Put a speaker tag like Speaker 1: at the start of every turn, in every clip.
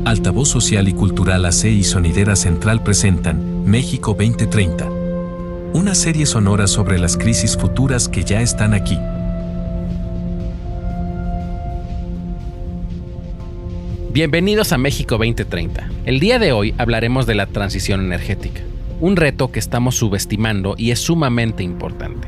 Speaker 1: Altavoz Social y Cultural AC y Sonidera Central presentan México 2030. Una serie sonora sobre las crisis futuras que ya están aquí.
Speaker 2: Bienvenidos a México 2030. El día de hoy hablaremos de la transición energética, un reto que estamos subestimando y es sumamente importante,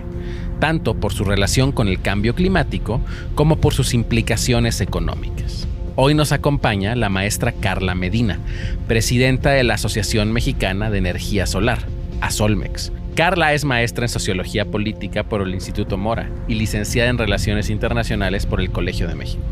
Speaker 2: tanto por su relación con el cambio climático como por sus implicaciones económicas. Hoy nos acompaña la maestra Carla Medina, presidenta de la Asociación Mexicana de Energía Solar, ASOLMEX. Carla es maestra en Sociología Política por el Instituto Mora y licenciada en Relaciones Internacionales por el Colegio de México.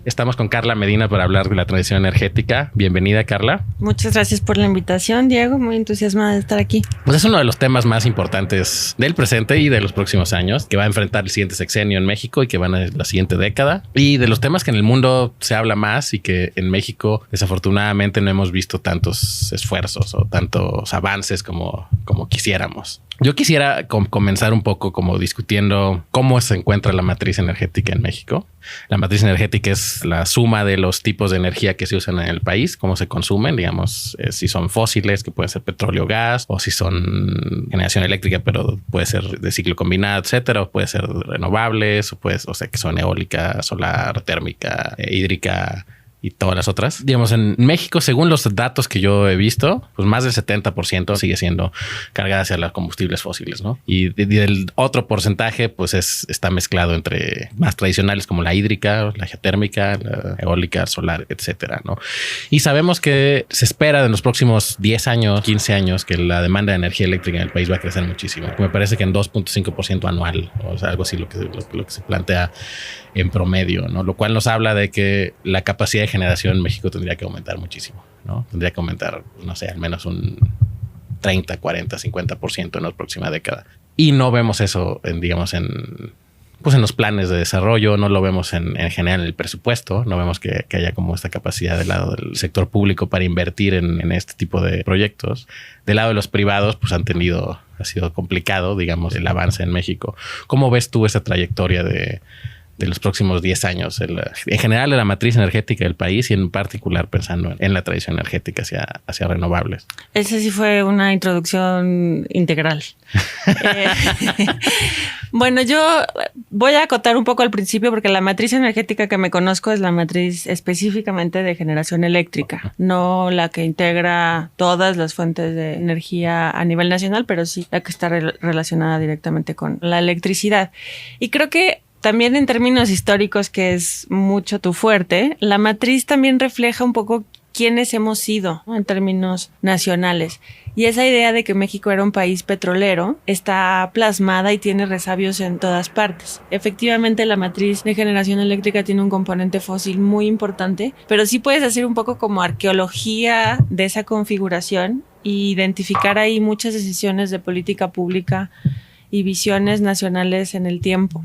Speaker 2: Estamos con Carla Medina para hablar de la transición energética. Bienvenida, Carla.
Speaker 3: Muchas gracias por la invitación, Diego. Muy entusiasmada de estar aquí.
Speaker 2: Pues es uno de los temas más importantes del presente y de los próximos años, que va a enfrentar el siguiente sexenio en México y que van a la siguiente década. Y de los temas que en el mundo se habla más y que en México, desafortunadamente, no hemos visto tantos esfuerzos o tantos avances como quisiéramos. Yo quisiera comenzar un poco como discutiendo cómo se encuentra la matriz energética en México. La matriz energética es la suma de los tipos de energía que se usan en el país, cómo se consumen, digamos, si son fósiles, que puede ser petróleo, gas, o si son generación eléctrica, pero puede ser de ciclo combinado, etcétera, o puede ser renovables, o sea, que son eólica, solar, térmica, hídrica y todas las otras. Digamos, en México, según los datos que yo he visto, pues más del 70% sigue siendo cargada hacia los combustibles fósiles, ¿no? Y el otro porcentaje, pues está mezclado entre más tradicionales como la hídrica, la geotérmica, la eólica, solar, etcétera, ¿no? Y sabemos que se espera en los próximos 10 años, 15 años, que la demanda de energía eléctrica en el país va a crecer muchísimo. Me parece que en 2.5% anual, o sea, algo así lo que se plantea en promedio, ¿no? Lo cual nos habla de que la capacidad de generación en México tendría que aumentar muchísimo, ¿no? Tendría que aumentar, no sé, al menos un 30, 40, 50% en la próxima década. Y no vemos eso en los planes de desarrollo, no lo vemos en general en el presupuesto, no vemos que haya como esta capacidad del lado del sector público para invertir en este tipo de proyectos. Del lado de los privados, pues ha sido complicado, digamos, el avance en México. ¿Cómo ves tú esa trayectoria de los próximos 10 años, en general de la matriz energética del país y en particular pensando en la transición energética hacia renovables?
Speaker 3: Esa sí fue una introducción integral. Bueno, yo voy a acotar un poco al principio porque la matriz energética que me conozco es la matriz específicamente de generación eléctrica, no la que integra todas las fuentes de energía a nivel nacional, pero sí la que está relacionada directamente con la electricidad. Y creo que también en términos históricos, que es mucho tu fuerte, la matriz también refleja un poco quiénes hemos sido, ¿no?, en términos nacionales. Y esa idea de que México era un país petrolero está plasmada y tiene resabios en todas partes. Efectivamente, la matriz de generación eléctrica tiene un componente fósil muy importante, pero sí puedes hacer un poco como arqueología de esa configuración e identificar ahí muchas decisiones de política pública y visiones nacionales en el tiempo.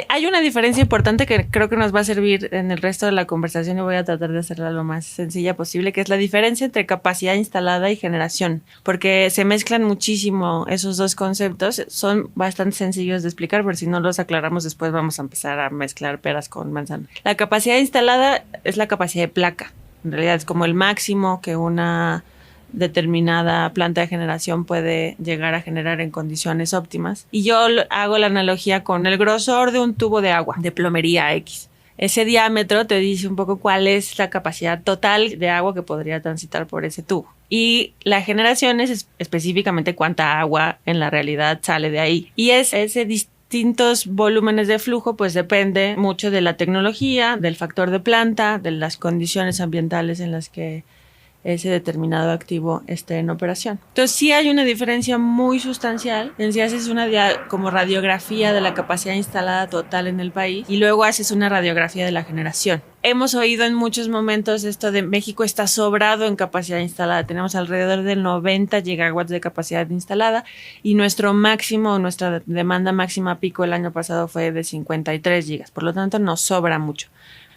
Speaker 3: Hay una diferencia importante que creo que nos va a servir en el resto de la conversación y voy a tratar de hacerla lo más sencilla posible, que es la diferencia entre capacidad instalada y generación, porque se mezclan muchísimo esos dos conceptos. Son bastante sencillos de explicar, pero si no los aclaramos después vamos a empezar a mezclar peras con manzanas. La capacidad instalada es la capacidad de placa. En realidad es como el máximo que una determinada planta de generación puede llegar a generar en condiciones óptimas. Y yo hago la analogía con el grosor de un tubo de agua, de plomería X. Ese diámetro te dice un poco cuál es la capacidad total de agua que podría transitar por ese tubo. Y la generación es específicamente cuánta agua en la realidad sale de ahí. Y ese distintos volúmenes de flujo, pues depende mucho de la tecnología, del factor de planta, de las condiciones ambientales en las que ese determinado activo esté en operación. Entonces sí hay una diferencia muy sustancial en si haces una como radiografía de la capacidad instalada total en el país y luego haces una radiografía de la generación. Hemos oído en muchos momentos esto de México está sobrado en capacidad instalada. Tenemos alrededor de 90 gigawatts de capacidad instalada y nuestra demanda máxima pico el año pasado fue de 53 gigas. Por lo tanto, nos sobra mucho.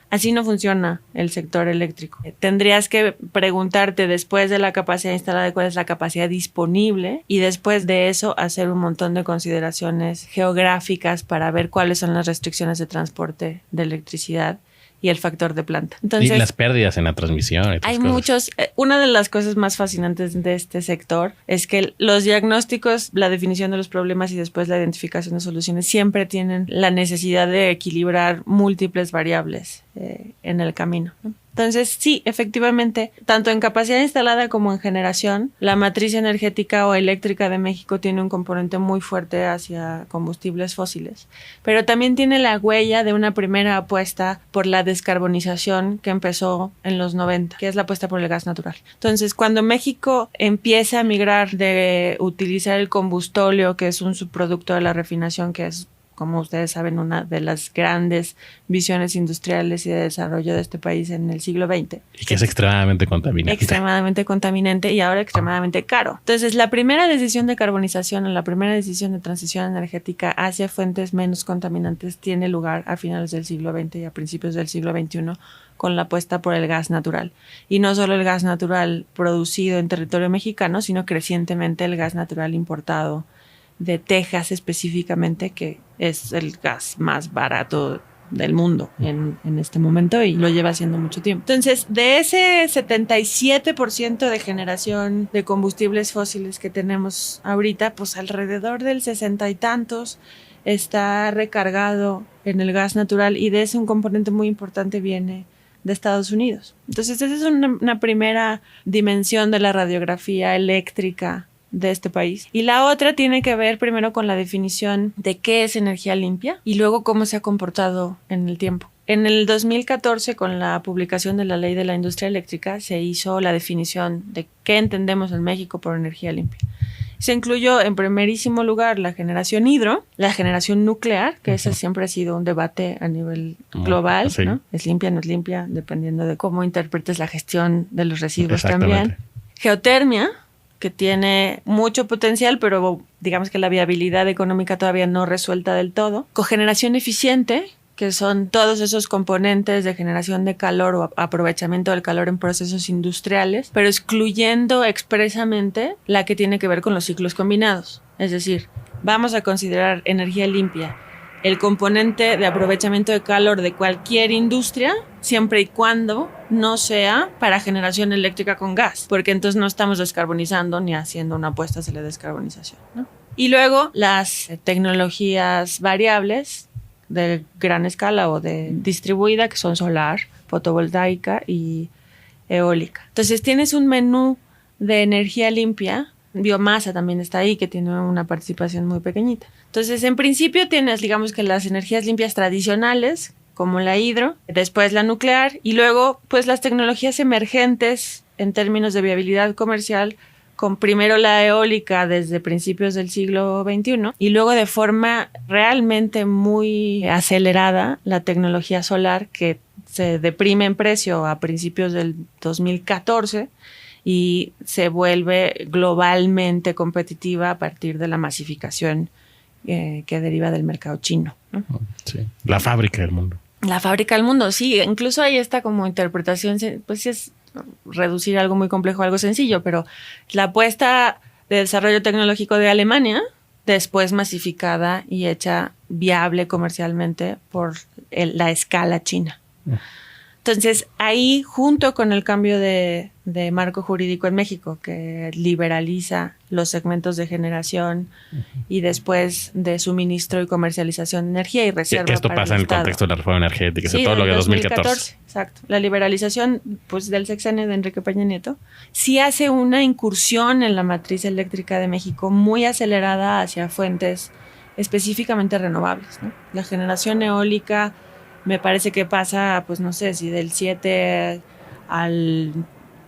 Speaker 3: Así no funciona el sector eléctrico. Tendrías que preguntarte después de la capacidad instalada cuál es la capacidad disponible y después de eso hacer un montón de consideraciones geográficas para ver cuáles son las restricciones de transporte de electricidad y el factor de planta. Entonces,
Speaker 2: y las pérdidas en la transmisión.
Speaker 3: Hay muchos. Una de las cosas más fascinantes de este sector es que los diagnósticos, la definición de los problemas y después la identificación de soluciones siempre tienen la necesidad de equilibrar múltiples variables en el camino, ¿no? Entonces, sí, efectivamente, tanto en capacidad instalada como en generación, la matriz energética o eléctrica de México tiene un componente muy fuerte hacia combustibles fósiles, pero también tiene la huella de una primera apuesta por la descarbonización que empezó en los 90, que es la apuesta por el gas natural. Entonces, cuando México empieza a migrar de utilizar el combustóleo, que es un subproducto de la refinación, que es, como ustedes saben, una de las grandes visiones industriales y de desarrollo de este país en el siglo XX.
Speaker 2: Y que es extremadamente contaminante.
Speaker 3: Extremadamente contaminante y ahora extremadamente caro. Entonces, la primera decisión de carbonización o la primera decisión de transición energética hacia fuentes menos contaminantes tiene lugar a finales del siglo XX y a principios del siglo XXI con la apuesta por el gas natural. Y no solo el gas natural producido en territorio mexicano, sino crecientemente el gas natural importado de Texas específicamente, que es el gas más barato del mundo en este momento y lo lleva haciendo mucho tiempo. Entonces, de ese 77% de generación de combustibles fósiles que tenemos ahorita, pues alrededor del 60 y tantos está recargado en el gas natural y de ese un componente muy importante viene de Estados Unidos. Entonces, esa es una primera dimensión de la radiografía eléctrica de este país. Y la otra tiene que ver primero con la definición de qué es energía limpia y luego cómo se ha comportado en el tiempo. En el 2014, con la publicación de la Ley de la Industria Eléctrica, se hizo la definición de qué entendemos en México por energía limpia. Se incluyó en primerísimo lugar la generación hidro, la generación nuclear, que ese siempre ha sido un debate a nivel global, sí, ¿no? Es limpia, no es limpia, dependiendo de cómo interpretes la gestión de los residuos también. Geotermia, que tiene mucho potencial, pero digamos que la viabilidad económica todavía no resuelta del todo. Cogeneración eficiente, que son todos esos componentes de generación de calor o aprovechamiento del calor en procesos industriales, pero excluyendo expresamente la que tiene que ver con los ciclos combinados. Es decir, vamos a considerar energía limpia el componente de aprovechamiento de calor de cualquier industria, siempre y cuando no sea para generación eléctrica con gas, porque entonces no estamos descarbonizando ni haciendo una apuesta hacia la descarbonización, ¿no? Y luego las tecnologías variables de gran escala o de distribuida, que son solar, fotovoltaica y eólica. Entonces tienes un menú de energía limpia. Biomasa también está ahí, que tiene una participación muy pequeñita. Entonces, en principio tienes, digamos que las energías limpias tradicionales, como la hidro, después la nuclear y luego, pues las tecnologías emergentes en términos de viabilidad comercial, con primero la eólica desde principios del siglo XXI y luego de forma realmente muy acelerada la tecnología solar, que se deprime en precio a principios del 2014 y se vuelve globalmente competitiva a partir de la masificación que deriva del mercado chino, ¿no?
Speaker 2: Sí, la fábrica del mundo.
Speaker 3: La fábrica del mundo, sí. Incluso hay esta como interpretación, pues sí es reducir algo muy complejo a algo sencillo, pero la apuesta de desarrollo tecnológico de Alemania, después masificada y hecha viable comercialmente por la escala china. Entonces, ahí, junto con el cambio de marco jurídico en México, que liberaliza los segmentos de generación y después de suministro y comercialización de energía y reserva
Speaker 2: que esto
Speaker 3: para
Speaker 2: pasa en el contexto de la reforma energética,
Speaker 3: sí,
Speaker 2: todo lo de 2014.
Speaker 3: Exacto. La liberalización, pues, del sexenio de Enrique Peña Nieto sí hace una incursión en la matriz eléctrica de México muy acelerada hacia fuentes específicamente renovables, ¿no? La generación eólica me parece que pasa, pues no sé, si del 7 al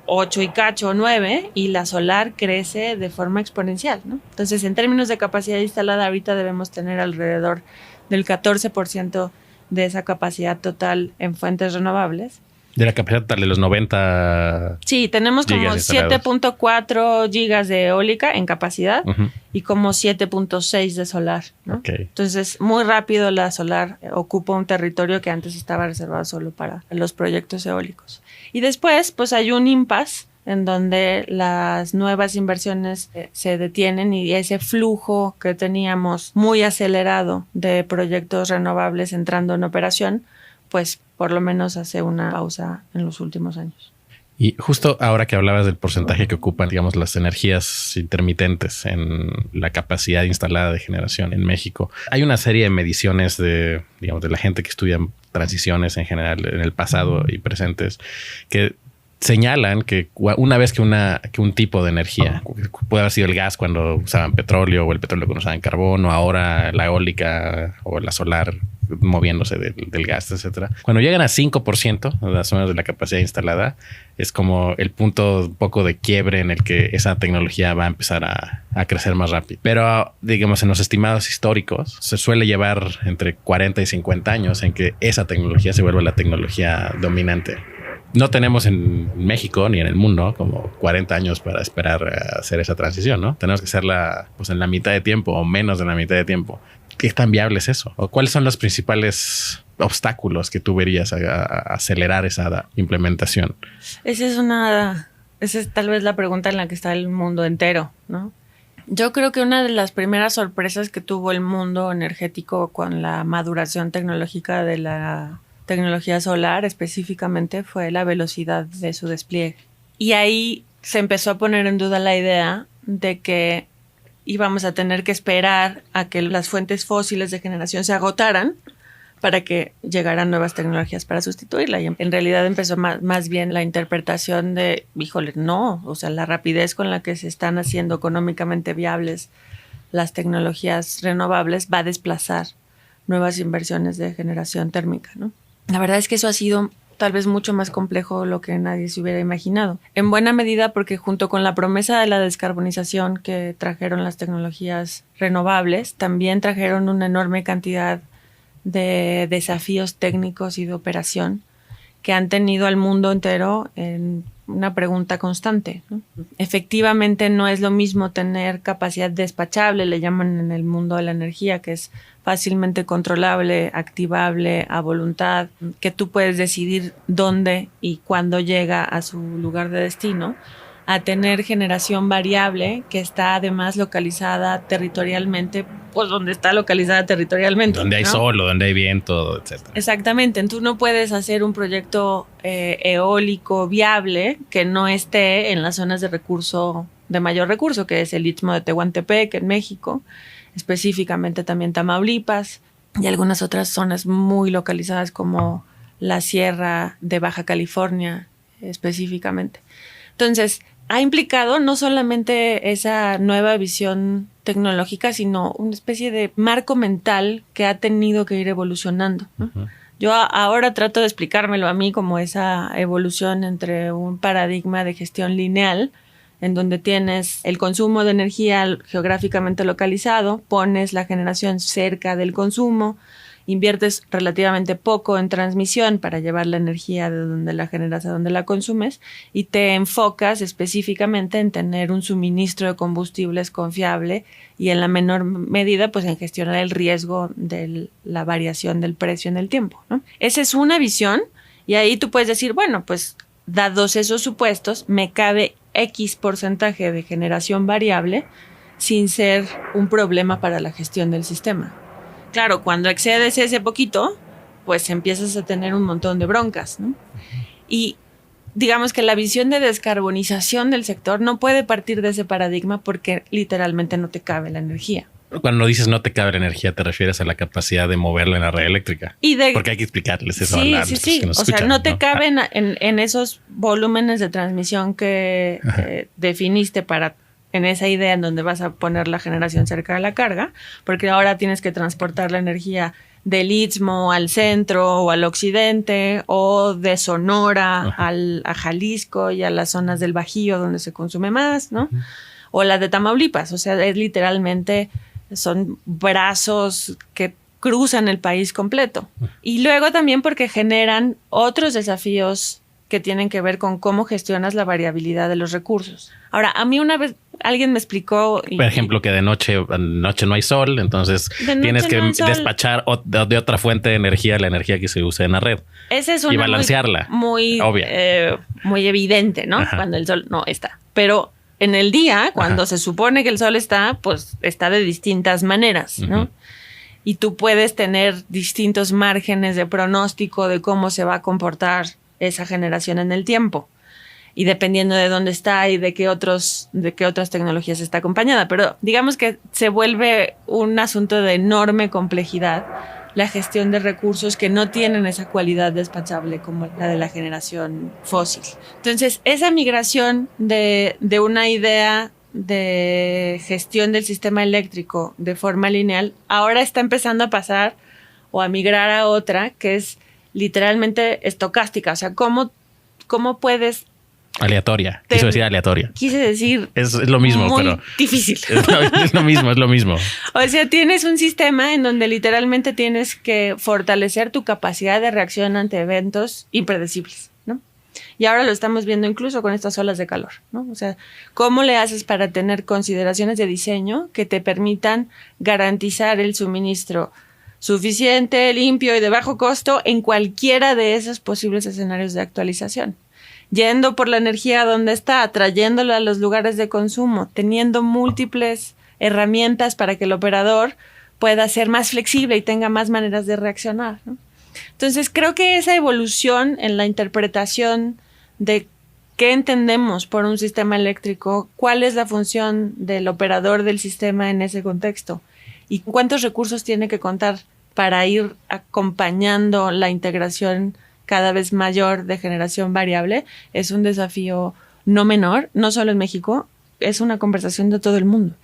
Speaker 3: 8 y cacho, 9, y la solar crece de forma exponencial, ¿no? Entonces, en términos de capacidad instalada, ahorita debemos tener alrededor del 14% de esa capacidad total en fuentes renovables.
Speaker 2: De la capacidad total de los 90.
Speaker 3: Sí, tenemos como
Speaker 2: gigas instalados.
Speaker 3: 7.4 gigas de eólica en capacidad y como 7.6 de solar, ¿no?
Speaker 2: Ok.
Speaker 3: Entonces, muy rápido la solar ocupa un territorio que antes estaba reservado solo para los proyectos eólicos. Y después, pues hay un impasse en donde las nuevas inversiones se detienen y ese flujo que teníamos muy acelerado de proyectos renovables entrando en operación, pues por lo menos hace una pausa en los últimos años.
Speaker 2: Y justo ahora que hablabas del porcentaje que ocupan, digamos, las energías intermitentes en la capacidad instalada de generación en México, hay una serie de mediciones de, digamos, de la gente que estudia transiciones en general en el pasado y presentes que señalan que una vez que un tipo de energía, puede haber sido el gas cuando usaban petróleo o el petróleo cuando usaban carbón, o ahora la eólica o la solar moviéndose del gas, etcétera. Cuando llegan a 5% más o menos de la capacidad instalada, es como el punto un poco de quiebre en el que esa tecnología va a empezar a crecer más rápido. Pero, digamos, en los estimados históricos, se suele llevar entre 40 y 50 años en que esa tecnología se vuelva la tecnología dominante. No tenemos en México ni en el mundo como 40 años para esperar a hacer esa transición, ¿no? Tenemos que hacerla pues en la mitad de tiempo o menos de la mitad de tiempo. ¿Qué tan viable es eso? ¿O cuáles son los principales obstáculos que tú verías a acelerar esa implementación?
Speaker 3: Esa es tal vez la pregunta en la que está el mundo entero, ¿no? Yo creo que una de las primeras sorpresas que tuvo el mundo energético con la maduración tecnológica de la tecnología solar específicamente fue la velocidad de su despliegue. Y ahí se empezó a poner en duda la idea de que íbamos a tener que esperar a que las fuentes fósiles de generación se agotaran para que llegaran nuevas tecnologías para sustituirla. Y en realidad empezó más bien la interpretación de, híjole, no, o sea, la rapidez con la que se están haciendo económicamente viables las tecnologías renovables va a desplazar nuevas inversiones de generación térmica, ¿no? La verdad es que eso ha sido tal vez mucho más complejo de lo que nadie se hubiera imaginado. En buena medida porque junto con la promesa de la descarbonización que trajeron las tecnologías renovables, también trajeron una enorme cantidad de desafíos técnicos y de operación que han tenido al mundo entero en una pregunta constante, ¿no? Efectivamente, no es lo mismo tener capacidad despachable, le llaman en el mundo de la energía, que es fácilmente controlable, activable a voluntad, que tú puedes decidir dónde y cuándo llega a su lugar de destino, a tener generación variable que está además localizada territorialmente, pues donde está localizada territorialmente.
Speaker 2: Donde hay
Speaker 3: ¿no?
Speaker 2: sol o donde hay viento, etcétera.
Speaker 3: Exactamente. Tú no puedes hacer un proyecto eólico viable que no esté en las zonas de mayor recurso, que es el Istmo de Tehuantepec en México, específicamente también Tamaulipas y algunas otras zonas muy localizadas como la Sierra de Baja California específicamente. Entonces, ha implicado no solamente esa nueva visión tecnológica, sino una especie de marco mental que ha tenido que ir evolucionando, ¿no? Uh-huh. Yo ahora trato de explicármelo a mí como esa evolución entre un paradigma de gestión lineal, en donde tienes el consumo de energía geográficamente localizado, pones la generación cerca del consumo, inviertes relativamente poco en transmisión para llevar la energía de donde la generas a donde la consumes y te enfocas específicamente en tener un suministro de combustibles confiable y en la menor medida pues en gestionar el riesgo de la variación del precio en el tiempo, ¿no? Esa es una visión y ahí tú puedes decir, bueno, pues dados esos supuestos me cabe X porcentaje de generación variable sin ser un problema para la gestión del sistema. Claro, cuando excedes ese poquito, pues empiezas a tener un montón de broncas, ¿no? Y digamos que la visión de descarbonización del sector no puede partir de ese paradigma porque literalmente no te cabe la energía.
Speaker 2: Cuando dices no te cabe la energía, te refieres a la capacidad de moverla en la red eléctrica. Porque hay que explicarles eso.
Speaker 3: Sí,
Speaker 2: a
Speaker 3: sí.
Speaker 2: Que nos
Speaker 3: escuchan, no te caben en esos volúmenes de transmisión que definiste para... en esa idea en donde vas a poner la generación cerca de la carga, porque ahora tienes que transportar la energía del Istmo al centro o al occidente, o de Sonora a Jalisco y a las zonas del Bajío donde se consume más, ¿no? O la de Tamaulipas, o sea, es literalmente, son brazos que cruzan el país completo. Y luego también porque generan otros desafíos que tienen que ver con cómo gestionas la variabilidad de los recursos. Ahora, a mí una vez alguien me explicó...
Speaker 2: Por ejemplo, que de noche no hay sol, entonces tienes que despachar de otra fuente de energía la energía que se usa en la red.
Speaker 3: Esa es una
Speaker 2: y balancearla.
Speaker 3: Muy evidente, ¿no? Ajá. Cuando el sol no está. Pero en el día, cuando se supone que el sol está, pues está de distintas maneras, ¿no? Y tú puedes tener distintos márgenes de pronóstico de cómo se va a comportar esa generación en el tiempo. Y dependiendo de dónde está y de qué otras tecnologías está acompañada. Pero digamos que se vuelve un asunto de enorme complejidad la gestión de recursos que no tienen esa cualidad despachable como la de la generación fósil. Entonces, esa migración de una idea de gestión del sistema eléctrico de forma lineal ahora está empezando a pasar o a migrar a otra que es literalmente estocástica. O sea, ¿cómo puedes...
Speaker 2: Aleatoria. Quiso decir aleatoria.
Speaker 3: Quise decir...
Speaker 2: Es lo mismo,
Speaker 3: muy
Speaker 2: pero...
Speaker 3: difícil.
Speaker 2: Es lo mismo.
Speaker 3: O sea, tienes un sistema en donde literalmente tienes que fortalecer tu capacidad de reacción ante eventos impredecibles, ¿no? Y ahora lo estamos viendo incluso con estas olas de calor, ¿no? O sea, ¿cómo le haces para tener consideraciones de diseño que te permitan garantizar el suministro suficiente, limpio y de bajo costo en cualquiera de esos posibles escenarios de actualización? Yendo por la energía donde está, trayéndola a los lugares de consumo, teniendo múltiples herramientas para que el operador pueda ser más flexible y tenga más maneras de reaccionar, ¿no? Entonces, creo que esa evolución en la interpretación de qué entendemos por un sistema eléctrico, cuál es la función del operador del sistema en ese contexto y cuántos recursos tiene que contar para ir acompañando la integración cada vez mayor de generación variable, es un desafío no menor, no solo en México, es una conversación de todo el mundo.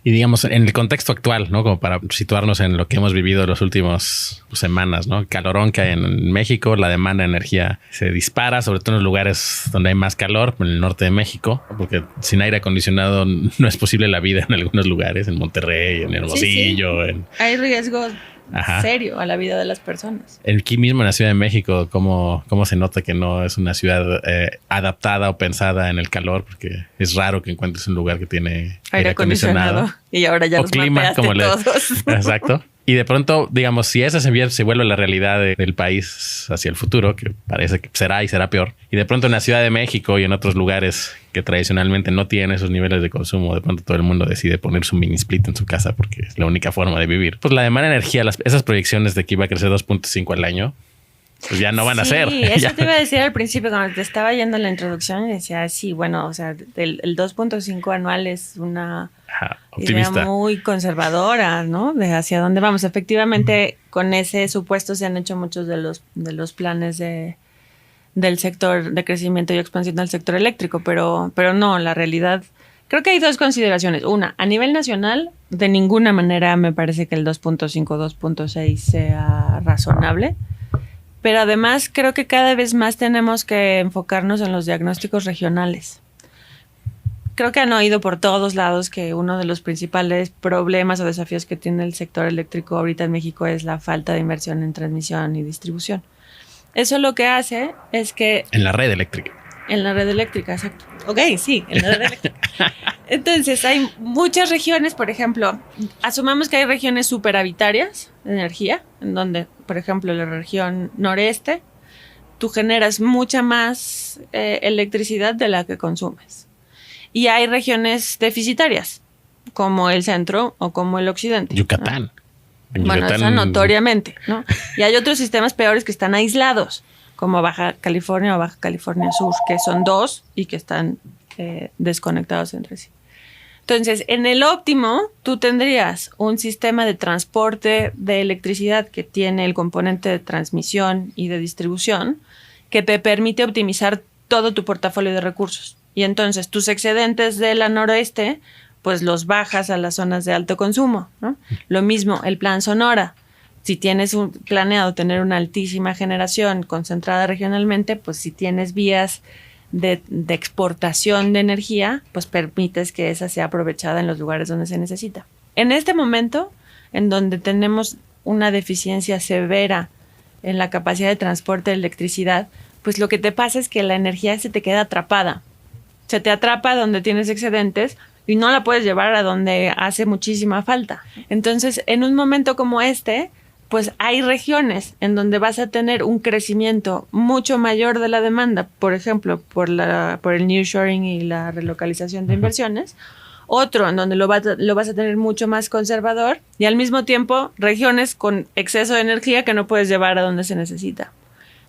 Speaker 2: Y digamos, en el contexto actual, ¿no? Como para situarnos en lo que hemos vivido en las últimas semanas, ¿no? El calorón que hay en México, la demanda de energía se dispara, sobre todo en los lugares donde hay más calor, en el norte de México, porque sin aire acondicionado no es posible la vida en algunos lugares, en Monterrey, en Hermosillo.
Speaker 3: Sí. Hay riesgos serio a la vida de las personas.
Speaker 2: Aquí mismo en la Ciudad de México, ¿cómo se nota que no es una ciudad adaptada o pensada en el calor? Porque es raro que encuentres un lugar que tiene aire acondicionado.
Speaker 3: Y ahora ya
Speaker 2: o
Speaker 3: los
Speaker 2: clima, como todos. Exacto. Y de pronto, digamos, si esa se vuelve la realidad del país hacia el futuro, que parece que será y será peor, y de pronto en la Ciudad de México y en otros lugares que tradicionalmente no tienen esos niveles de consumo, de pronto todo el mundo decide poner su mini split en su casa porque es la única forma de vivir. Pues la demanda de energía, esas proyecciones de que iba a crecer 2.5 al año, pues ya no van a ser.
Speaker 3: Sí, eso te iba a decir al principio cuando te estaba yendo la introducción y decía, sí, bueno, o sea, el 2.5 anual es una idea muy conservadora, ¿no? De hacia dónde vamos. Efectivamente, con ese supuesto se han hecho muchos de los planes del sector de crecimiento y expansión del sector eléctrico, pero no, la realidad... Creo que hay dos consideraciones. Una, a nivel nacional, de ninguna manera me parece que el 2.5, 2.6 sea razonable. Pero además creo que cada vez más tenemos que enfocarnos en los diagnósticos regionales. Creo que han oído por todos lados que uno de los principales problemas o desafíos que tiene el sector eléctrico ahorita en México es la falta de inversión en transmisión y distribución. Eso lo que hace es que...
Speaker 2: En la red eléctrica.
Speaker 3: En la red eléctrica, exacto. Ok, sí, en la red eléctrica. Entonces, hay muchas regiones, por ejemplo, asumamos que hay regiones superhabitarias de energía, en donde, por ejemplo, la región noreste, tú generas mucha más electricidad de la que consumes. Y hay regiones deficitarias, como el centro o como el occidente.
Speaker 2: Yucatán.
Speaker 3: ¿No? Bueno, eso notoriamente, ¿no? Y hay otros sistemas peores que están aislados, como Baja California o Baja California Sur, que son dos y que están desconectados entre sí. Entonces, en el óptimo, tú tendrías un sistema de transporte de electricidad que tiene el componente de transmisión y de distribución que te permite optimizar todo tu portafolio de recursos. Y entonces, tus excedentes de la noroeste, pues los bajas a las zonas de alto consumo, ¿no? Lo mismo, el plan Sonora. Si tienes planeado tener una altísima generación concentrada regionalmente, pues si tienes vías de exportación de energía, pues permites que esa sea aprovechada en los lugares donde se necesita. En este momento, en donde tenemos una deficiencia severa en la capacidad de transporte de electricidad, pues lo que te pasa es que la energía se te queda atrapada. Se te atrapa donde tienes excedentes y no la puedes llevar a donde hace muchísima falta. Entonces, en un momento como este, pues hay regiones en donde vas a tener un crecimiento mucho mayor de la demanda, por ejemplo, por el nearshoring y la relocalización de inversiones. Otro en donde lo vas a tener mucho más conservador y al mismo tiempo regiones con exceso de energía que no puedes llevar a donde se necesita.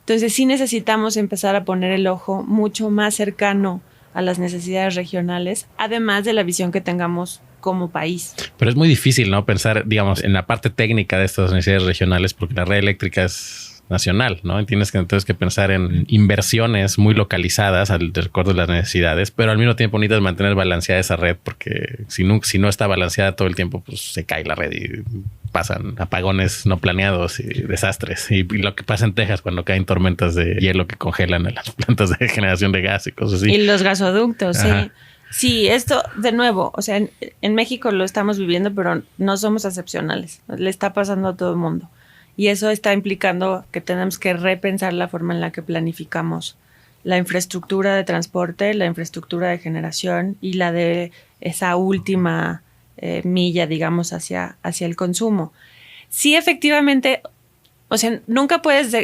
Speaker 3: Entonces sí necesitamos empezar a poner el ojo mucho más cercano a las necesidades regionales, además de la visión que tengamos como país.
Speaker 2: Pero es muy difícil, ¿no? Pensar, digamos, en la parte técnica de estas necesidades regionales, porque la red eléctrica es nacional, ¿no? Y tienes que entonces que pensar en inversiones muy localizadas al de acuerdo a las necesidades, pero al mismo tiempo necesitas mantener balanceada esa red, porque si no está balanceada todo el tiempo, pues se cae la red y pasan apagones no planeados y desastres. Y lo que pasa en Texas cuando caen tormentas de hielo que congelan las plantas de generación de gas y cosas así.
Speaker 3: Y los gasoductos,
Speaker 2: Ajá.
Speaker 3: sí. Sí, esto de nuevo, o sea, en México lo estamos viviendo, pero no somos excepcionales. Le está pasando a todo el mundo. Y eso está implicando que tenemos que repensar la forma en la que planificamos la infraestructura de transporte, la infraestructura de generación y la de esa última milla, digamos, hacia el consumo. Sí, efectivamente, o sea, nunca puedes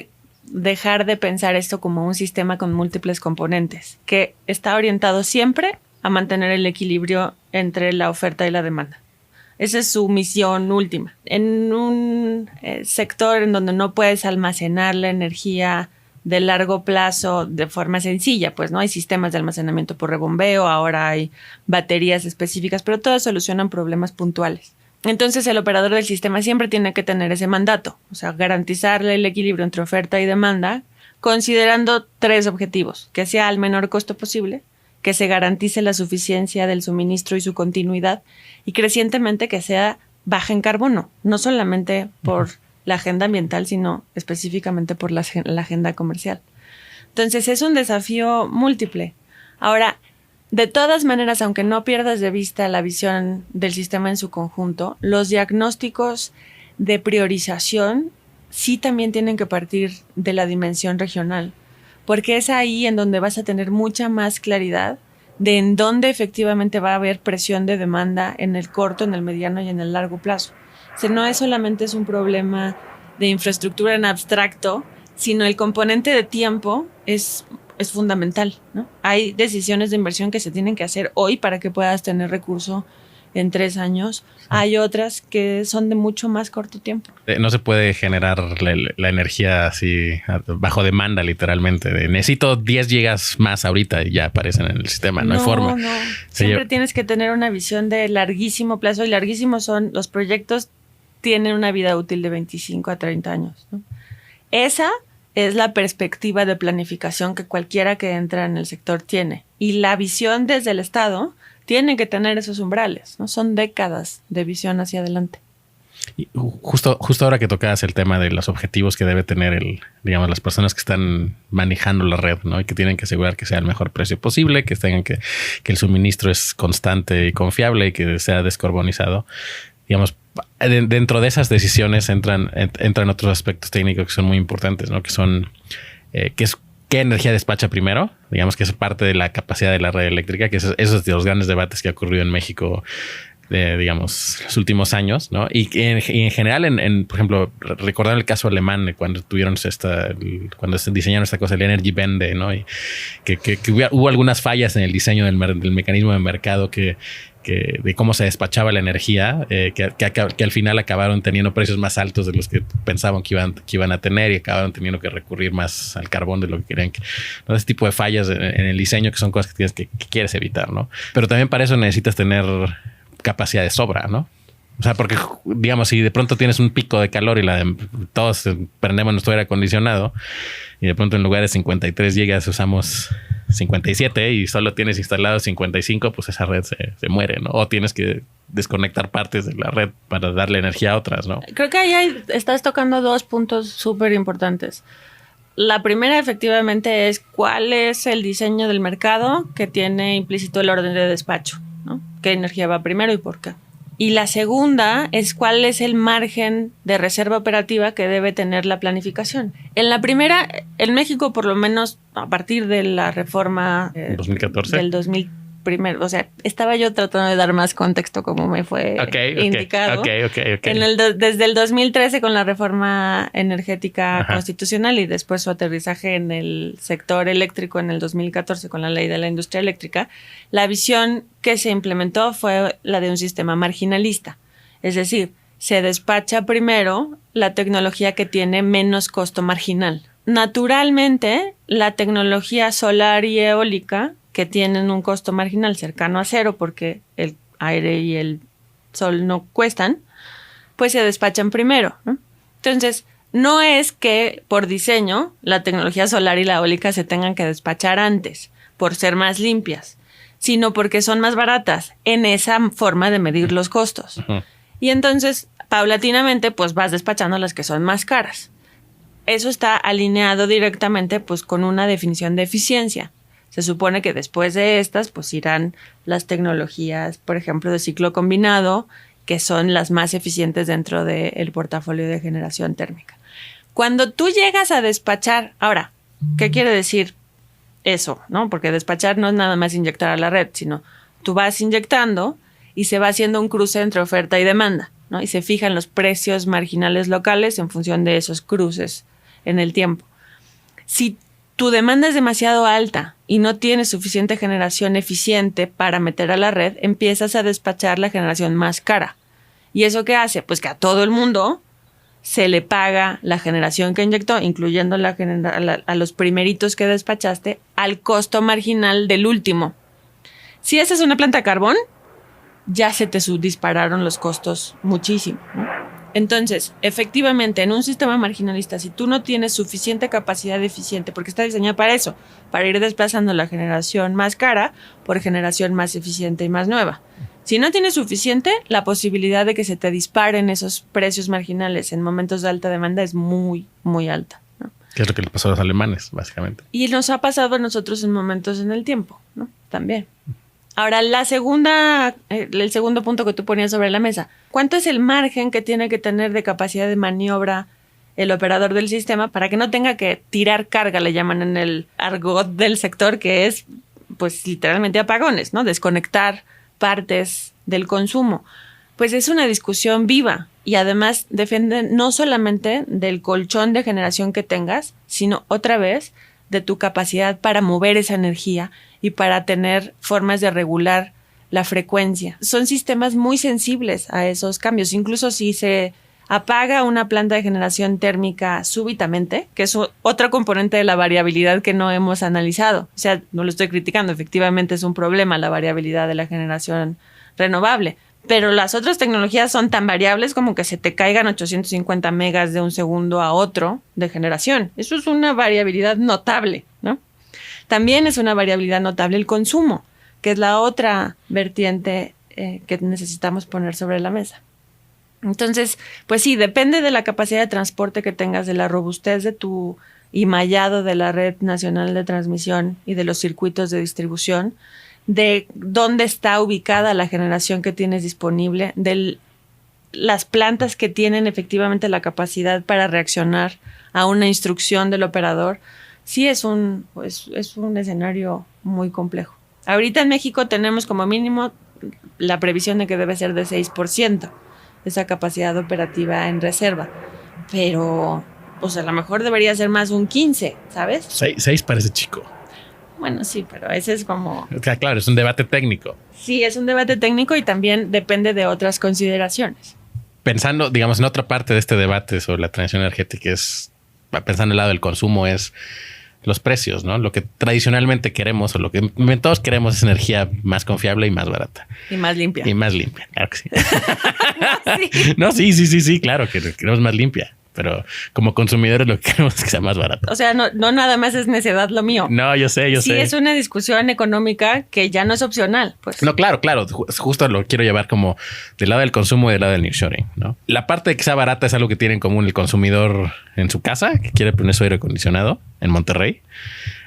Speaker 3: dejar de pensar esto como un sistema con múltiples componentes, que está orientado siempre a mantener el equilibrio entre la oferta y la demanda. Esa es su misión última. En un sector en donde no puedes almacenar la energía de largo plazo de forma sencilla, pues no hay sistemas de almacenamiento por rebombeo, ahora hay baterías específicas, pero todas solucionan problemas puntuales. Entonces el operador del sistema siempre tiene que tener ese mandato, o sea, garantizarle el equilibrio entre oferta y demanda, considerando 3 objetivos: que sea al menor costo posible, que se garantice la suficiencia del suministro y su continuidad, y crecientemente que sea baja en carbono, no solamente por la agenda ambiental, sino específicamente por la agenda comercial. Entonces es un desafío múltiple. Ahora, de todas maneras, aunque no pierdas de vista la visión del sistema en su conjunto, los diagnósticos de priorización sí también tienen que partir de la dimensión regional, porque es ahí en donde vas a tener mucha más claridad de en dónde efectivamente va a haber presión de demanda en el corto, en el mediano y en el largo plazo. O sea, no es solamente un problema de infraestructura en abstracto, sino el componente de tiempo es fundamental, ¿no? Hay decisiones de inversión que se tienen que hacer hoy para que puedas tener recurso en 3 años. Hay otras que son de mucho más corto tiempo.
Speaker 2: No se puede generar la energía así bajo demanda, literalmente. Necesito 10 gigas más ahorita y ya aparecen en el sistema. No hay forma.
Speaker 3: No. Siempre tienes que tener una visión de larguísimo plazo, y larguísimos son los proyectos, tienen una vida útil de 25 a 30 años, ¿no? Esa es la perspectiva de planificación que cualquiera que entra en el sector tiene. Y la visión desde el Estado tiene que tener esos umbrales, ¿no? Son décadas de visión hacia adelante.
Speaker 2: Y justo ahora que tocabas el tema de los objetivos que debe tener las personas que están manejando la red, ¿no? Y que tienen que asegurar que sea el mejor precio posible, que tengan que el suministro es constante y confiable y que sea descarbonizado. Digamos, dentro de esas decisiones entran otros aspectos técnicos que son muy importantes, ¿no? Que son qué energía despacha primero. Digamos que es parte de la capacidad de la red eléctrica, que esos es de los grandes debates que ha ocurrido en México los últimos años, ¿no? Y en general, por ejemplo, recordar el caso alemán cuando tuvieron cuando se diseñaron esta cosa, el Energiewende, ¿no? Y que hubo algunas fallas en el diseño del mecanismo de mercado de cómo se despachaba la energía, que al final acabaron teniendo precios más altos de los que pensaban que iban a tener, y acabaron teniendo que recurrir más al carbón de lo que querían. ¿No? Ese tipo de fallas en el diseño que son cosas que quieres evitar, ¿no? Pero también para eso necesitas tener capacidad de sobra, ¿no? O sea, porque, digamos, si de pronto tienes un pico de calor y todos prendemos nuestro aire acondicionado y de pronto en lugar de 53 gigas usamos 57 y solo tienes instalado 55, pues esa red se muere, ¿no? O tienes que desconectar partes de la red para darle energía a otras, ¿no?
Speaker 3: Creo que ahí estás tocando dos puntos súper importantes. La primera, efectivamente, es cuál es el diseño del mercado que tiene implícito el orden de despacho, ¿no? ¿Qué energía va primero y por qué? Y la segunda es cuál es el margen de reserva operativa que debe tener la planificación. En la primera, en México, por lo menos a partir de la reforma
Speaker 2: 2014
Speaker 3: del 2000 primero, o sea, estaba yo tratando de dar más contexto como me fue indicado.
Speaker 2: Okay.
Speaker 3: Desde el 2013 con la reforma energética
Speaker 2: Ajá.
Speaker 3: constitucional y después su aterrizaje en el sector eléctrico en el 2014 con la ley de la industria eléctrica, la visión que se implementó fue la de un sistema marginalista. Es decir, se despacha primero la tecnología que tiene menos costo marginal. Naturalmente, la tecnología solar y eólica que tienen un costo marginal cercano a cero porque el aire y el sol no cuestan, pues se despachan primero, ¿no? Entonces, no es que por diseño la tecnología solar y la eólica se tengan que despachar antes por ser más limpias, sino porque son más baratas en esa forma de medir los costos.
Speaker 2: Uh-huh.
Speaker 3: Y entonces, paulatinamente, pues vas despachando las que son más caras. Eso está alineado directamente pues con una definición de eficiencia. Se supone que después de estas, pues irán las tecnologías, por ejemplo, de ciclo combinado, que son las más eficientes dentro del portafolio de generación térmica. Cuando tú llegas a despachar, ahora, ¿qué quiere decir eso? ¿No? Porque despachar no es nada más inyectar a la red, sino tú vas inyectando y se va haciendo un cruce entre oferta y demanda, ¿no? Y se fijan los precios marginales locales en función de esos cruces en el tiempo. Si tu demanda es demasiado alta y no tienes suficiente generación eficiente para meter a la red, empiezas a despachar la generación más cara. ¿Y eso qué hace? Pues que a todo el mundo se le paga la generación que inyectó, incluyendo a los primeritos que despachaste, al costo marginal del último. Si esa es una planta de carbón, ya se te subdispararon los costos muchísimo, ¿no? Entonces, efectivamente, en un sistema marginalista, si tú no tienes suficiente capacidad eficiente, porque está diseñado para eso, para ir desplazando la generación más cara por generación más eficiente y más nueva. Si no tienes suficiente, la posibilidad de que se te disparen esos precios marginales en momentos de alta demanda es muy, muy alta, ¿no?
Speaker 2: Que es lo que le pasó a los alemanes, básicamente.
Speaker 3: Y nos ha pasado a nosotros en momentos en el tiempo, ¿no? También. Ahora, el segundo punto que tú ponías sobre la mesa. ¿Cuánto es el margen que tiene que tener de capacidad de maniobra el operador del sistema para que no tenga que tirar carga, le llaman en el argot del sector, que es, pues, literalmente apagones, ¿no? Desconectar partes del consumo. Pues es una discusión viva y además depende no solamente del colchón de generación que tengas, sino otra vez de tu capacidad para mover esa energía y para tener formas de regular la frecuencia. Son sistemas muy sensibles a esos cambios. Incluso si se apaga una planta de generación térmica súbitamente, que es otra componente de la variabilidad que no hemos analizado. O sea, no lo estoy criticando, efectivamente es un problema la variabilidad de la generación renovable. Pero las otras tecnologías son tan variables como que se te caigan 850 megas de un segundo a otro de generación. Eso es una variabilidad notable, ¿no? También es una variabilidad notable el consumo, que es la otra vertiente que necesitamos poner sobre la mesa. Entonces, pues sí, depende de la capacidad de transporte que tengas, de la robustez de tu mallado de la red nacional de transmisión y de los circuitos de distribución, de dónde está ubicada la generación que tienes disponible, de las plantas que tienen efectivamente la capacidad para reaccionar a una instrucción del operador. Sí, es un escenario muy complejo. Ahorita en México tenemos como mínimo la previsión de que debe ser de 6% esa capacidad operativa en reserva, pero pues a lo mejor debería ser más un 15, ¿sabes?
Speaker 2: 6 parece chico.
Speaker 3: Bueno, sí, pero ese es como...
Speaker 2: O sea, claro, es un debate técnico.
Speaker 3: Sí, es un debate técnico y también depende de otras consideraciones.
Speaker 2: Pensando, digamos, en otra parte de este debate sobre la transición energética, es pensando en el lado del consumo, es los precios, ¿no? Lo que tradicionalmente queremos o lo que todos queremos es energía más confiable y más barata.
Speaker 3: Y más limpia.
Speaker 2: Y más limpia, claro que sí.
Speaker 3: Sí.
Speaker 2: No, sí, claro, que queremos más limpia. pero como consumidores lo que queremos es que sea más barato.
Speaker 3: O sea, no nada más es necedad lo mío.
Speaker 2: No, yo sé.
Speaker 3: Sí, es una discusión económica que ya no es opcional. Pues.
Speaker 2: No, claro. Justo lo quiero llevar como del lado del consumo y del lado del nearshoring, ¿no? La parte de que sea barata es algo que tiene en común el consumidor en su casa, que quiere poner su aire acondicionado en Monterrey,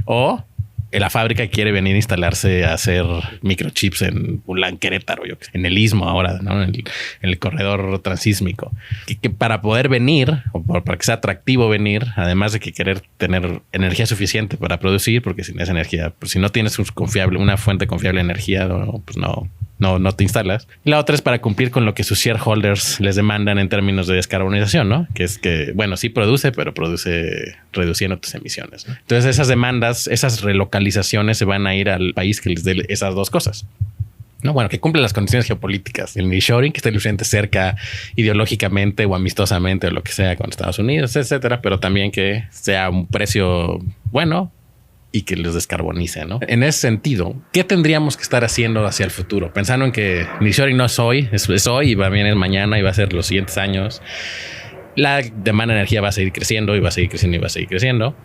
Speaker 2: o la fábrica quiere venir a instalarse a hacer microchips en Ulán, Querétaro, en el Istmo ahora, ¿no? En el corredor transísmico. Que para poder venir, o para que sea atractivo venir, además de que querer tener energía suficiente para producir, porque sin esa energía, pues si no tienes una fuente confiable de energía, pues no te instalas. Y la otra es para cumplir con lo que sus shareholders les demandan en términos de descarbonización, ¿no? Que es que, bueno, sí produce, pero produce reduciendo tus emisiones, ¿no? Entonces esas demandas, esas relocalizaciones se van a ir al país que les dé esas dos cosas. No, bueno, que cumple las condiciones geopolíticas. El nearshoring, que esté luciente cerca ideológicamente o amistosamente o lo que sea con Estados Unidos, etcétera, pero también que sea un precio bueno y que los descarbonice, ¿no? En ese sentido, ¿qué tendríamos que estar haciendo hacia el futuro? Pensando en que nearshoring no es hoy, es hoy y también es mañana y va a ser los siguientes años. La demanda de energía va a seguir creciendo y va a seguir creciendo y va a seguir creciendo,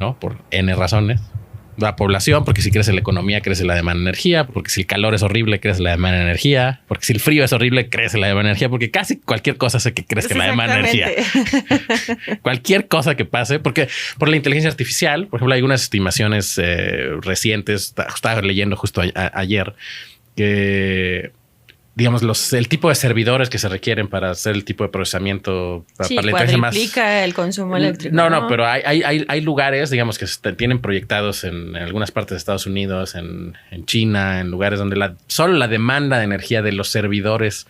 Speaker 2: ¿no? Por N razones. La población, porque si crece la economía, crece la demanda de energía, porque si el calor es horrible, crece la demanda de energía, porque si el frío es horrible, crece la demanda de energía, porque casi cualquier cosa hace que crezca la demanda de energía. Cualquier cosa que pase, porque por la inteligencia artificial, por ejemplo, hay unas estimaciones recientes, estaba leyendo justo ayer, que digamos, el tipo de servidores que se requieren para hacer el tipo de procesamiento para la inteligencia más.
Speaker 3: Cuadriplica el consumo eléctrico.
Speaker 2: No, pero hay lugares, digamos, que se tienen proyectados en algunas partes de Estados Unidos, en China, en lugares donde solo la demanda de energía de los servidores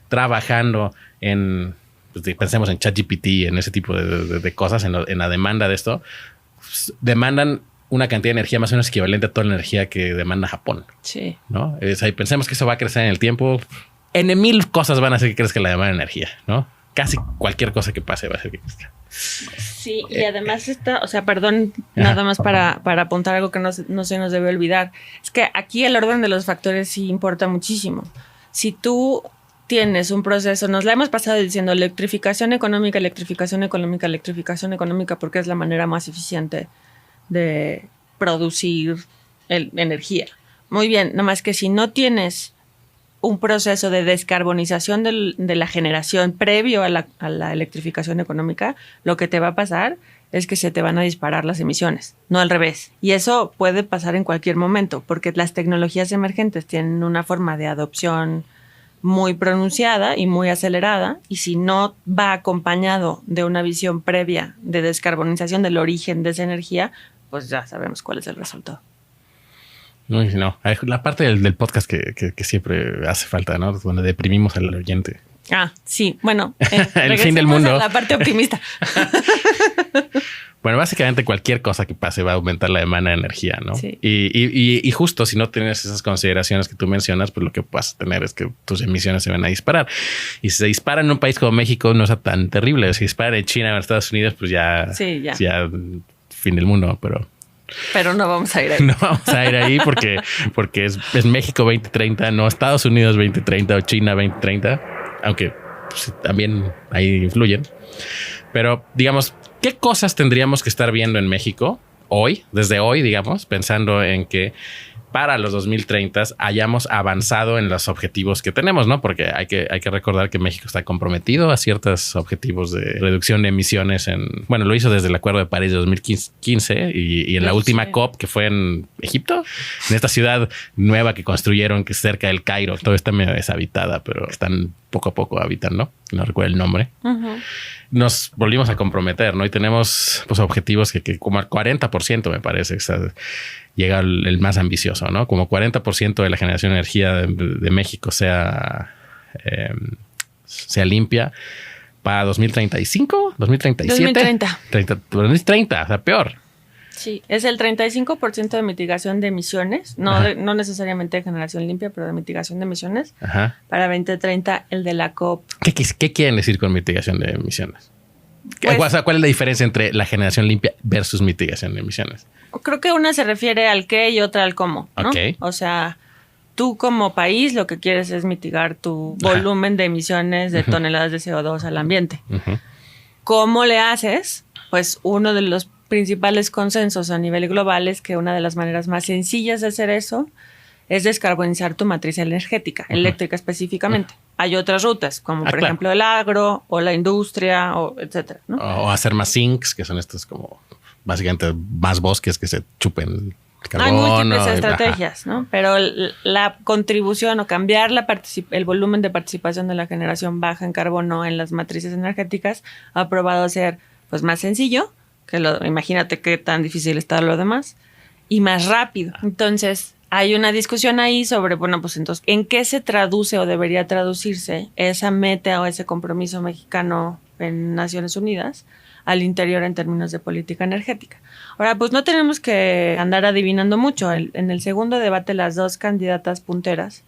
Speaker 2: trabajando en, pues, pensemos en ChatGPT, en ese tipo de cosas, en la demanda de esto, pues, demandan una cantidad de energía más o menos equivalente a toda la energía que demanda Japón.
Speaker 3: Sí.
Speaker 2: ¿No? Pensemos que eso va a crecer en el tiempo. En 1000 cosas van a hacer que crezca la demanda de energía, ¿no? Casi cualquier cosa que pase va a hacer que crezca.
Speaker 3: Sí, y además nada más para apuntar algo que no se nos debe olvidar. Es que aquí el orden de los factores sí importa muchísimo. Si tú tienes un proceso, nos la hemos pasado diciendo electrificación económica, porque es la manera más eficiente de producir energía. Muy bien, nada más que si no tienes un proceso de descarbonización de la generación previo a la electrificación económica, lo que te va a pasar es que se te van a disparar las emisiones, no al revés. Y eso puede pasar en cualquier momento, porque las tecnologías emergentes tienen una forma de adopción muy pronunciada y muy acelerada, y si no va acompañado de una visión previa de descarbonización del origen de esa energía, pues ya sabemos cuál es el resultado.
Speaker 2: No, la parte del podcast que siempre hace falta, ¿no? Donde deprimimos al oyente.
Speaker 3: Ah, sí, bueno.
Speaker 2: El fin del mundo.
Speaker 3: La parte optimista.
Speaker 2: Bueno, básicamente cualquier cosa que pase va a aumentar la demanda de energía, ¿no? Sí. Y justo si no tienes esas consideraciones que tú mencionas, pues lo que vas a tener es que tus emisiones se van a disparar. Y si se disparan en un país como México, no es tan terrible. Si disparan en China o en Estados Unidos, pues ya fin del mundo, pero no vamos a ir ahí. No vamos a ir ahí porque es México 2030, no Estados Unidos 2030 o China 2030, aunque pues, también ahí influyen. Pero digamos, ¿qué cosas tendríamos que estar viendo en México hoy, desde hoy, digamos, pensando en que para los 2030 hayamos avanzado en los objetivos que tenemos, ¿no? Porque hay que recordar que México está comprometido a ciertos objetivos de reducción de emisiones lo hizo desde el Acuerdo de París de 2015 y en la última COP que fue en Egipto, en esta ciudad nueva que construyeron que es cerca del Cairo. Todo está medio deshabitada, pero están poco a poco habitando. No recuerdo el nombre. Uh-huh. Nos volvimos a comprometer, ¿no? Y tenemos pues objetivos que como al 40% me parece, llega el más ambicioso, ¿no? Como 40% de la generación de energía de México sea limpia para 2035, 2037. 2030, o sea, peor.
Speaker 3: Sí, es el 35% de mitigación de emisiones, no necesariamente de generación limpia, pero de mitigación de emisiones. Ajá. Para 2030, el de la COP.
Speaker 2: ¿Qué quieren decir con mitigación de emisiones? Pues, ¿cuál es la diferencia entre la generación limpia versus mitigación de emisiones?
Speaker 3: Creo que una se refiere al qué y otra al cómo, ¿no? Okay. O sea, tú como país lo que quieres es mitigar tu volumen de emisiones de toneladas de CO2 al ambiente. Uh-huh. ¿Cómo le haces? Pues uno de los principales consensos a nivel global es que una de las maneras más sencillas de hacer eso es descarbonizar tu matriz energética, eléctrica específicamente. Hay otras rutas, como por ejemplo el agro o la industria, o etcétera, ¿no?
Speaker 2: O hacer más sinks, que son estos como básicamente más bosques que se chupen el carbón.
Speaker 3: Hay múltiples estrategias, ¿no? Pero la contribución o cambiar el volumen de participación de la generación baja en carbono en las matrices energéticas ha probado ser pues más sencillo, imagínate qué tan difícil está lo demás, y más rápido. Entonces, hay una discusión ahí sobre, bueno, pues entonces, ¿en qué se traduce o debería traducirse esa meta o ese compromiso mexicano en Naciones Unidas al interior en términos de política energética? Ahora, pues no tenemos que andar adivinando mucho. En el segundo debate, las dos candidatas punteras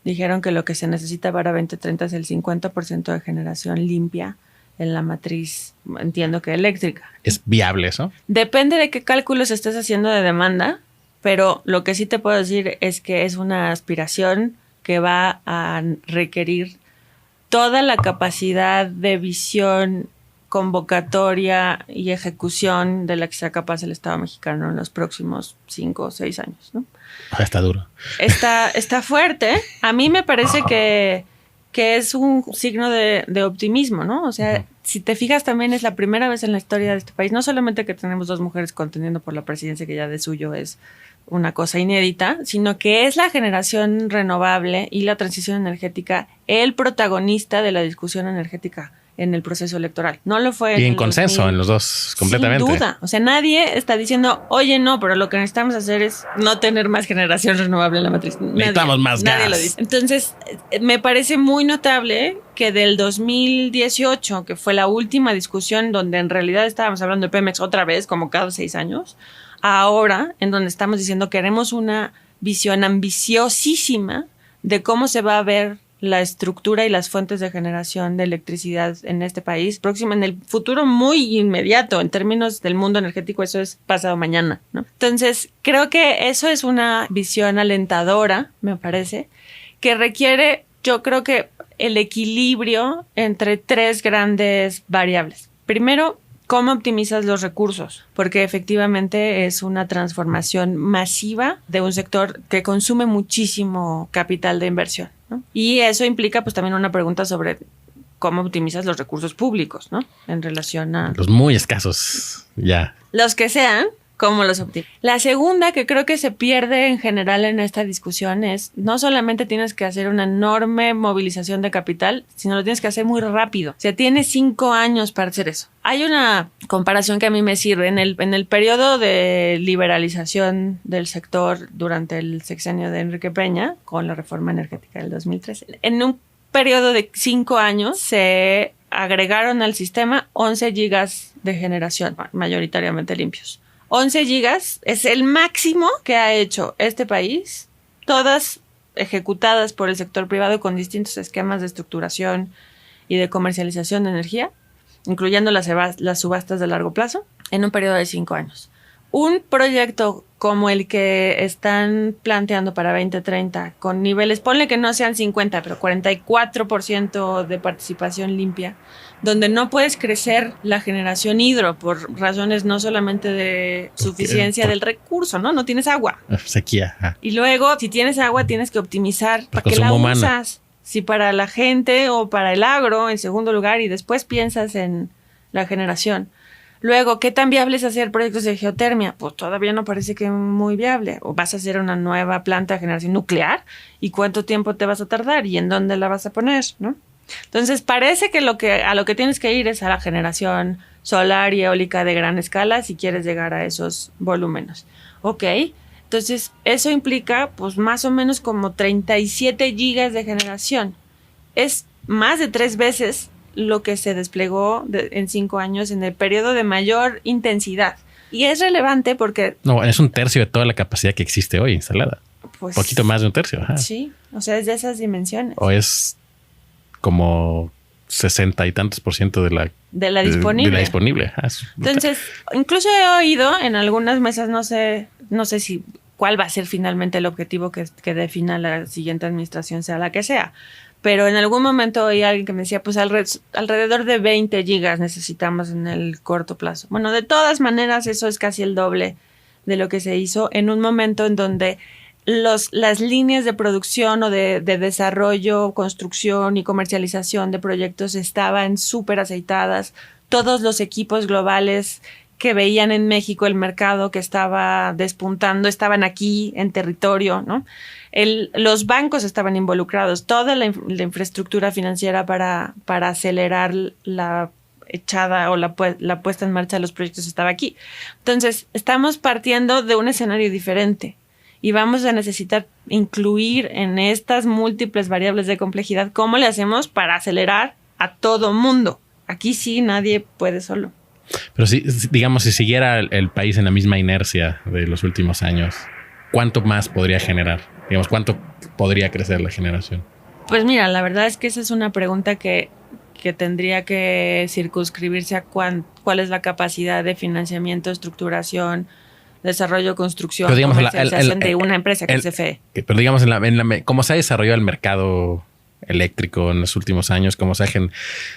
Speaker 3: dijeron que lo que se necesita para 2030 es el 50% de generación limpia en la matriz, entiendo que eléctrica.
Speaker 2: ¿Es viable eso?
Speaker 3: Depende de qué cálculos estés haciendo de demanda, pero lo que sí te puedo decir es que es una aspiración que va a requerir toda la capacidad de visión, convocatoria y ejecución de la que sea capaz el Estado mexicano en los próximos 5 o 6 años, ¿no?
Speaker 2: Está duro.
Speaker 3: Está fuerte. A mí me parece que es un signo de optimismo, ¿no? O sea, si te fijas, también es la primera vez en la historia de este país, no solamente que tenemos 2 mujeres contendiendo por la presidencia, que ya de suyo es una cosa inédita, sino que es la generación renovable y la transición energética el protagonista de la discusión energética en el proceso electoral. No lo fue.
Speaker 2: Y en consenso en los dos, completamente.
Speaker 3: Sin duda. O sea, nadie está diciendo, oye, no, pero lo que necesitamos hacer es no tener más generación renovable en la matriz.
Speaker 2: Necesitamos más gas.
Speaker 3: Nadie lo dice. Entonces, me parece muy notable que del 2018, que fue la última discusión donde en realidad estábamos hablando de Pemex otra vez, como cada 6 años, ahora, en donde estamos diciendo queremos una visión ambiciosísima de cómo se va a ver la estructura y las fuentes de generación de electricidad en este país próximo, en el futuro muy inmediato, en términos del mundo energético, eso es pasado mañana, ¿no? Entonces, creo que eso es una visión alentadora, me parece, que requiere, yo creo que el equilibrio entre 3 grandes variables. Primero, ¿cómo optimizas los recursos? Porque efectivamente es una transformación masiva de un sector que consume muchísimo capital de inversión, ¿no? Y eso implica pues también una pregunta sobre cómo optimizas los recursos públicos, ¿no? En relación a
Speaker 2: los muy escasos, ya.
Speaker 3: Los que sean, ¿cómo los optimizas? La segunda, que creo que se pierde en general en esta discusión, es no solamente tienes que hacer una enorme movilización de capital, sino lo tienes que hacer muy rápido. O sea, tienes 5 años para hacer eso. Hay una comparación que a mí me sirve. En el periodo de liberalización del sector durante el sexenio de Enrique Peña, con la reforma energética del 2013, en un periodo de 5 años se agregaron al sistema 11 gigas de generación, mayoritariamente limpios. 11 gigas es el máximo que ha hecho este país, todas ejecutadas por el sector privado con distintos esquemas de estructuración y de comercialización de energía, incluyendo las subastas de largo plazo, en un periodo de 5 años. Un proyecto como el que están planteando para 2030, con niveles, ponle que no sean 50, pero 44% de participación limpia, donde no puedes crecer la generación hidro por razones no solamente de suficiencia del recurso, ¿no? No tienes agua.
Speaker 2: Sequía. Ajá.
Speaker 3: Y luego, si tienes agua, tienes que optimizar para que la
Speaker 2: humano.
Speaker 3: usas. Si para la gente o para el agro, en segundo lugar, y después piensas en la generación. Luego, ¿qué tan viable es hacer proyectos de geotermia? Pues todavía no parece que muy viable. O vas a hacer una nueva planta de generación nuclear, ¿y cuánto tiempo te vas a tardar? ¿Y en dónde la vas a poner? ¿No? Entonces, parece que a lo que tienes que ir es a la generación solar y eólica de gran escala si quieres llegar a esos volúmenes. Ok, entonces eso implica pues más o menos como 37 gigas de generación. Es más de 3 veces lo que se desplegó en 5 años en el periodo de mayor intensidad. Y es relevante porque...
Speaker 2: No, es un tercio de toda la capacidad que existe hoy instalada.
Speaker 3: Pues,
Speaker 2: poquito más de un tercio. Ajá.
Speaker 3: Sí, o sea, es de esas dimensiones.
Speaker 2: O es como 60 y tantos % de la
Speaker 3: disponible.
Speaker 2: De la disponible. Ajá.
Speaker 3: Entonces, incluso he oído en algunas mesas, no sé cuál va a ser finalmente el objetivo que defina la siguiente administración, sea la que sea. Pero en algún momento oí a alguien que me decía, pues alrededor de 20 gigas necesitamos en el corto plazo. Bueno, de todas maneras, eso es casi el doble de lo que se hizo en un momento en donde las líneas de producción o de desarrollo, construcción y comercialización de proyectos estaban súper aceitadas. Todos los equipos globales que veían en México el mercado que estaba despuntando estaban aquí en territorio, ¿no? Los bancos estaban involucrados, toda la infraestructura financiera para acelerar la echada o la puesta en marcha de los proyectos estaba aquí. Entonces, estamos partiendo de un escenario diferente. Y vamos a necesitar incluir en estas múltiples variables de complejidad cómo le hacemos para acelerar a todo mundo. Aquí sí nadie puede solo.
Speaker 2: Pero si, digamos, si siguiera el país en la misma inercia de los últimos años, ¿cuánto más podría generar? Digamos, ¿cuánto podría crecer la generación?
Speaker 3: Pues mira, la verdad es que esa es una pregunta que tendría que circunscribirse a cuál es la capacidad de financiamiento, estructuración, desarrollo, construcción,
Speaker 2: pero digamos,
Speaker 3: comercialización de una empresa que es CFE.
Speaker 2: Pero digamos, cómo se ha desarrollado el mercado eléctrico en los últimos años, cómo se han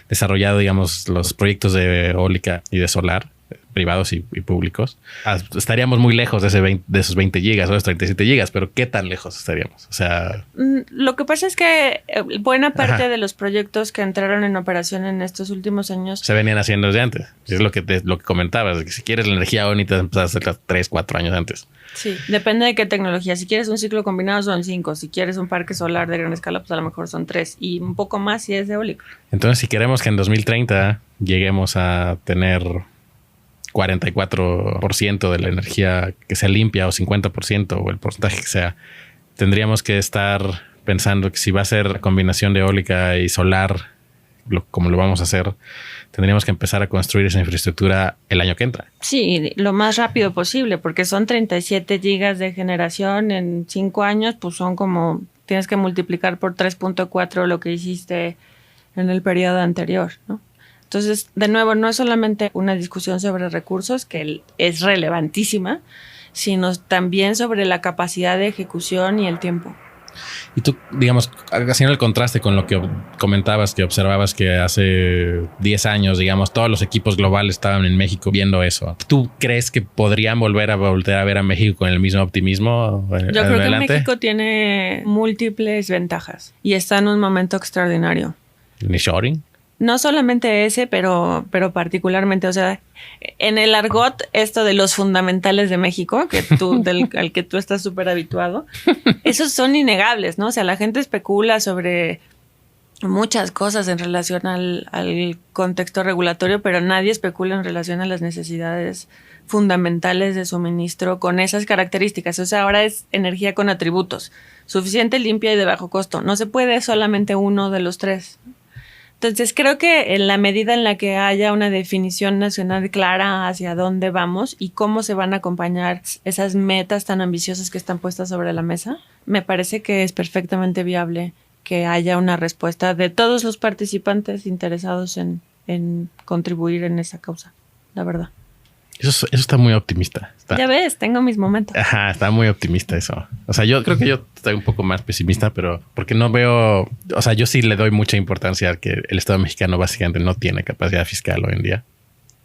Speaker 2: desarrollado, digamos, los proyectos de eólica y de solar, privados y públicos, estaríamos muy lejos de esos 20 gigas o esos 37 gigas, pero ¿qué tan lejos estaríamos? O sea...
Speaker 3: Lo que pasa es que buena parte de los proyectos que entraron en operación en estos últimos años
Speaker 2: se venían haciendo desde antes. Es lo que comentabas, que si quieres la energía bonita, empezar a hacerla 3, 4 años antes.
Speaker 3: Sí, depende de qué tecnología. Si quieres un ciclo combinado son 5. Si quieres un parque solar de gran escala, pues a lo mejor son 3. Y un poco más si es eólico.
Speaker 2: Entonces, si queremos que en 2030 lleguemos a tener 44% de la energía que sea limpia o 50% o el porcentaje que sea, tendríamos que estar pensando que si va a ser combinación de eólica y solar, como lo vamos a hacer, tendríamos que empezar a construir esa infraestructura el año que entra.
Speaker 3: Sí, lo más rápido posible, porque son 37 gigas de generación en 5 años, pues son como, tienes que multiplicar por 3.4 lo que hiciste en el periodo anterior, ¿no? Entonces, de nuevo, no es solamente una discusión sobre recursos, que es relevantísima, sino también sobre la capacidad de ejecución y el tiempo.
Speaker 2: Y tú, digamos, haciendo el contraste con lo que comentabas, que observabas que hace 10 años, digamos, todos los equipos globales estaban en México viendo eso. ¿Tú crees que podrían volver a ver a México con el mismo optimismo?
Speaker 3: Yo creo que México tiene múltiples ventajas y está en un momento extraordinario.
Speaker 2: ¿Nearshoring?
Speaker 3: No solamente ese, pero particularmente, o sea, en el argot esto de los fundamentales de México, que al que tú estás súper habituado, esos son innegables, ¿no? O sea, la gente especula sobre muchas cosas en relación al contexto regulatorio, pero nadie especula en relación a las necesidades fundamentales de suministro con esas características. O sea, ahora es energía con atributos, suficiente, limpia y de bajo costo. No se puede solamente uno de los tres. Entonces, creo que en la medida en la que haya una definición nacional clara hacia dónde vamos y cómo se van a acompañar esas metas tan ambiciosas que están puestas sobre la mesa, me parece que es perfectamente viable que haya una respuesta de todos los participantes interesados en contribuir en esa causa, la verdad.
Speaker 2: Eso está muy optimista.
Speaker 3: Ya ves, tengo mis momentos.
Speaker 2: Ajá, está muy optimista eso. O sea, yo creo que yo estoy un poco más pesimista, pero porque no veo... O sea, yo sí le doy mucha importancia a que el Estado mexicano básicamente no tiene capacidad fiscal hoy en día.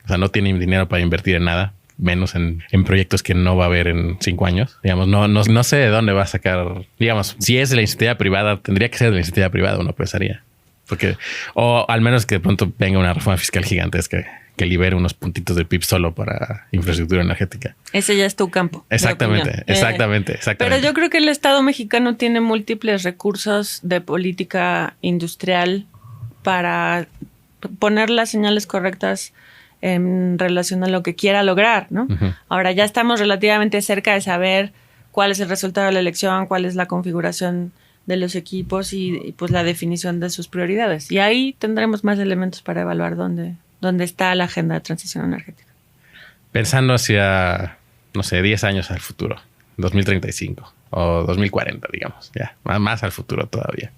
Speaker 2: O sea, no tiene dinero para invertir en nada, menos en proyectos que no va a haber en 5 años. Digamos, no sé de dónde va a sacar... Digamos, si es de la iniciativa privada, tendría que ser de la iniciativa privada, uno pensaría. Porque... O al menos que de pronto venga una reforma fiscal gigantesca que libere unos puntitos del PIB solo para infraestructura energética.
Speaker 3: Ese ya es tu campo.
Speaker 2: Exactamente.
Speaker 3: Pero yo creo que el Estado mexicano tiene múltiples recursos de política industrial para poner las señales correctas en relación a lo que quiera lograr, ¿no? Uh-huh. Ahora ya estamos relativamente cerca de saber cuál es el resultado de la elección, cuál es la configuración de los equipos y pues la definición de sus prioridades. Y ahí tendremos más elementos para evaluar dónde está la agenda de transición energética. Pensando
Speaker 2: hacia, no sé, 10 años al futuro, 2035 o 2040, digamos, ya, más al futuro todavía.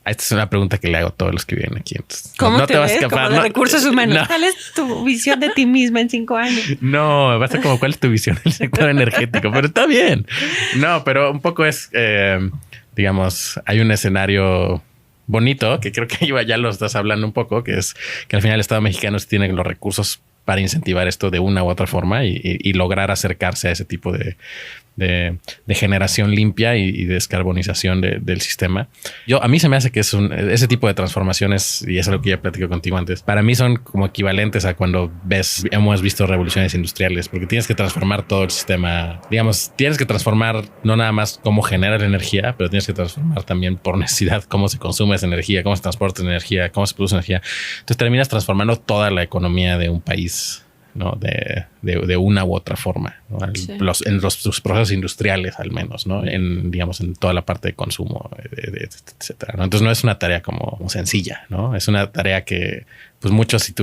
Speaker 2: Esta es una pregunta que le hago a todos los que vienen aquí. Entonces,
Speaker 3: ¿cómo no te vas a escapar? Como de recursos humanos. No. ¿Cuál es tu visión de ti misma en 5 años?
Speaker 2: No, va a ser como cuál es tu visión del sector energético, pero está bien. No, pero un poco es, digamos, hay un escenario bonito, que creo que ya lo estás hablando un poco, que es que al final el Estado mexicano tiene los recursos para incentivar esto de una u otra forma y lograr acercarse a ese tipo de generación limpia y descarbonización del sistema. A mí se me hace que es ese tipo de transformaciones, y eso es lo que ya platico contigo antes, para mí son como equivalentes a cuando hemos visto revoluciones industriales, porque tienes que transformar todo el sistema. Digamos, tienes que transformar no nada más cómo generar la energía, pero tienes que transformar también por necesidad cómo se consume esa energía, cómo se transporta energía, cómo se produce energía. Entonces terminas transformando toda la economía de un país, ¿no? De una u otra forma, ¿no? Sí. En sus procesos industriales, al menos, ¿no? En toda la parte de consumo, etcétera, ¿no? Entonces no es una tarea como sencilla, ¿no? Es una tarea que, pues, muchos si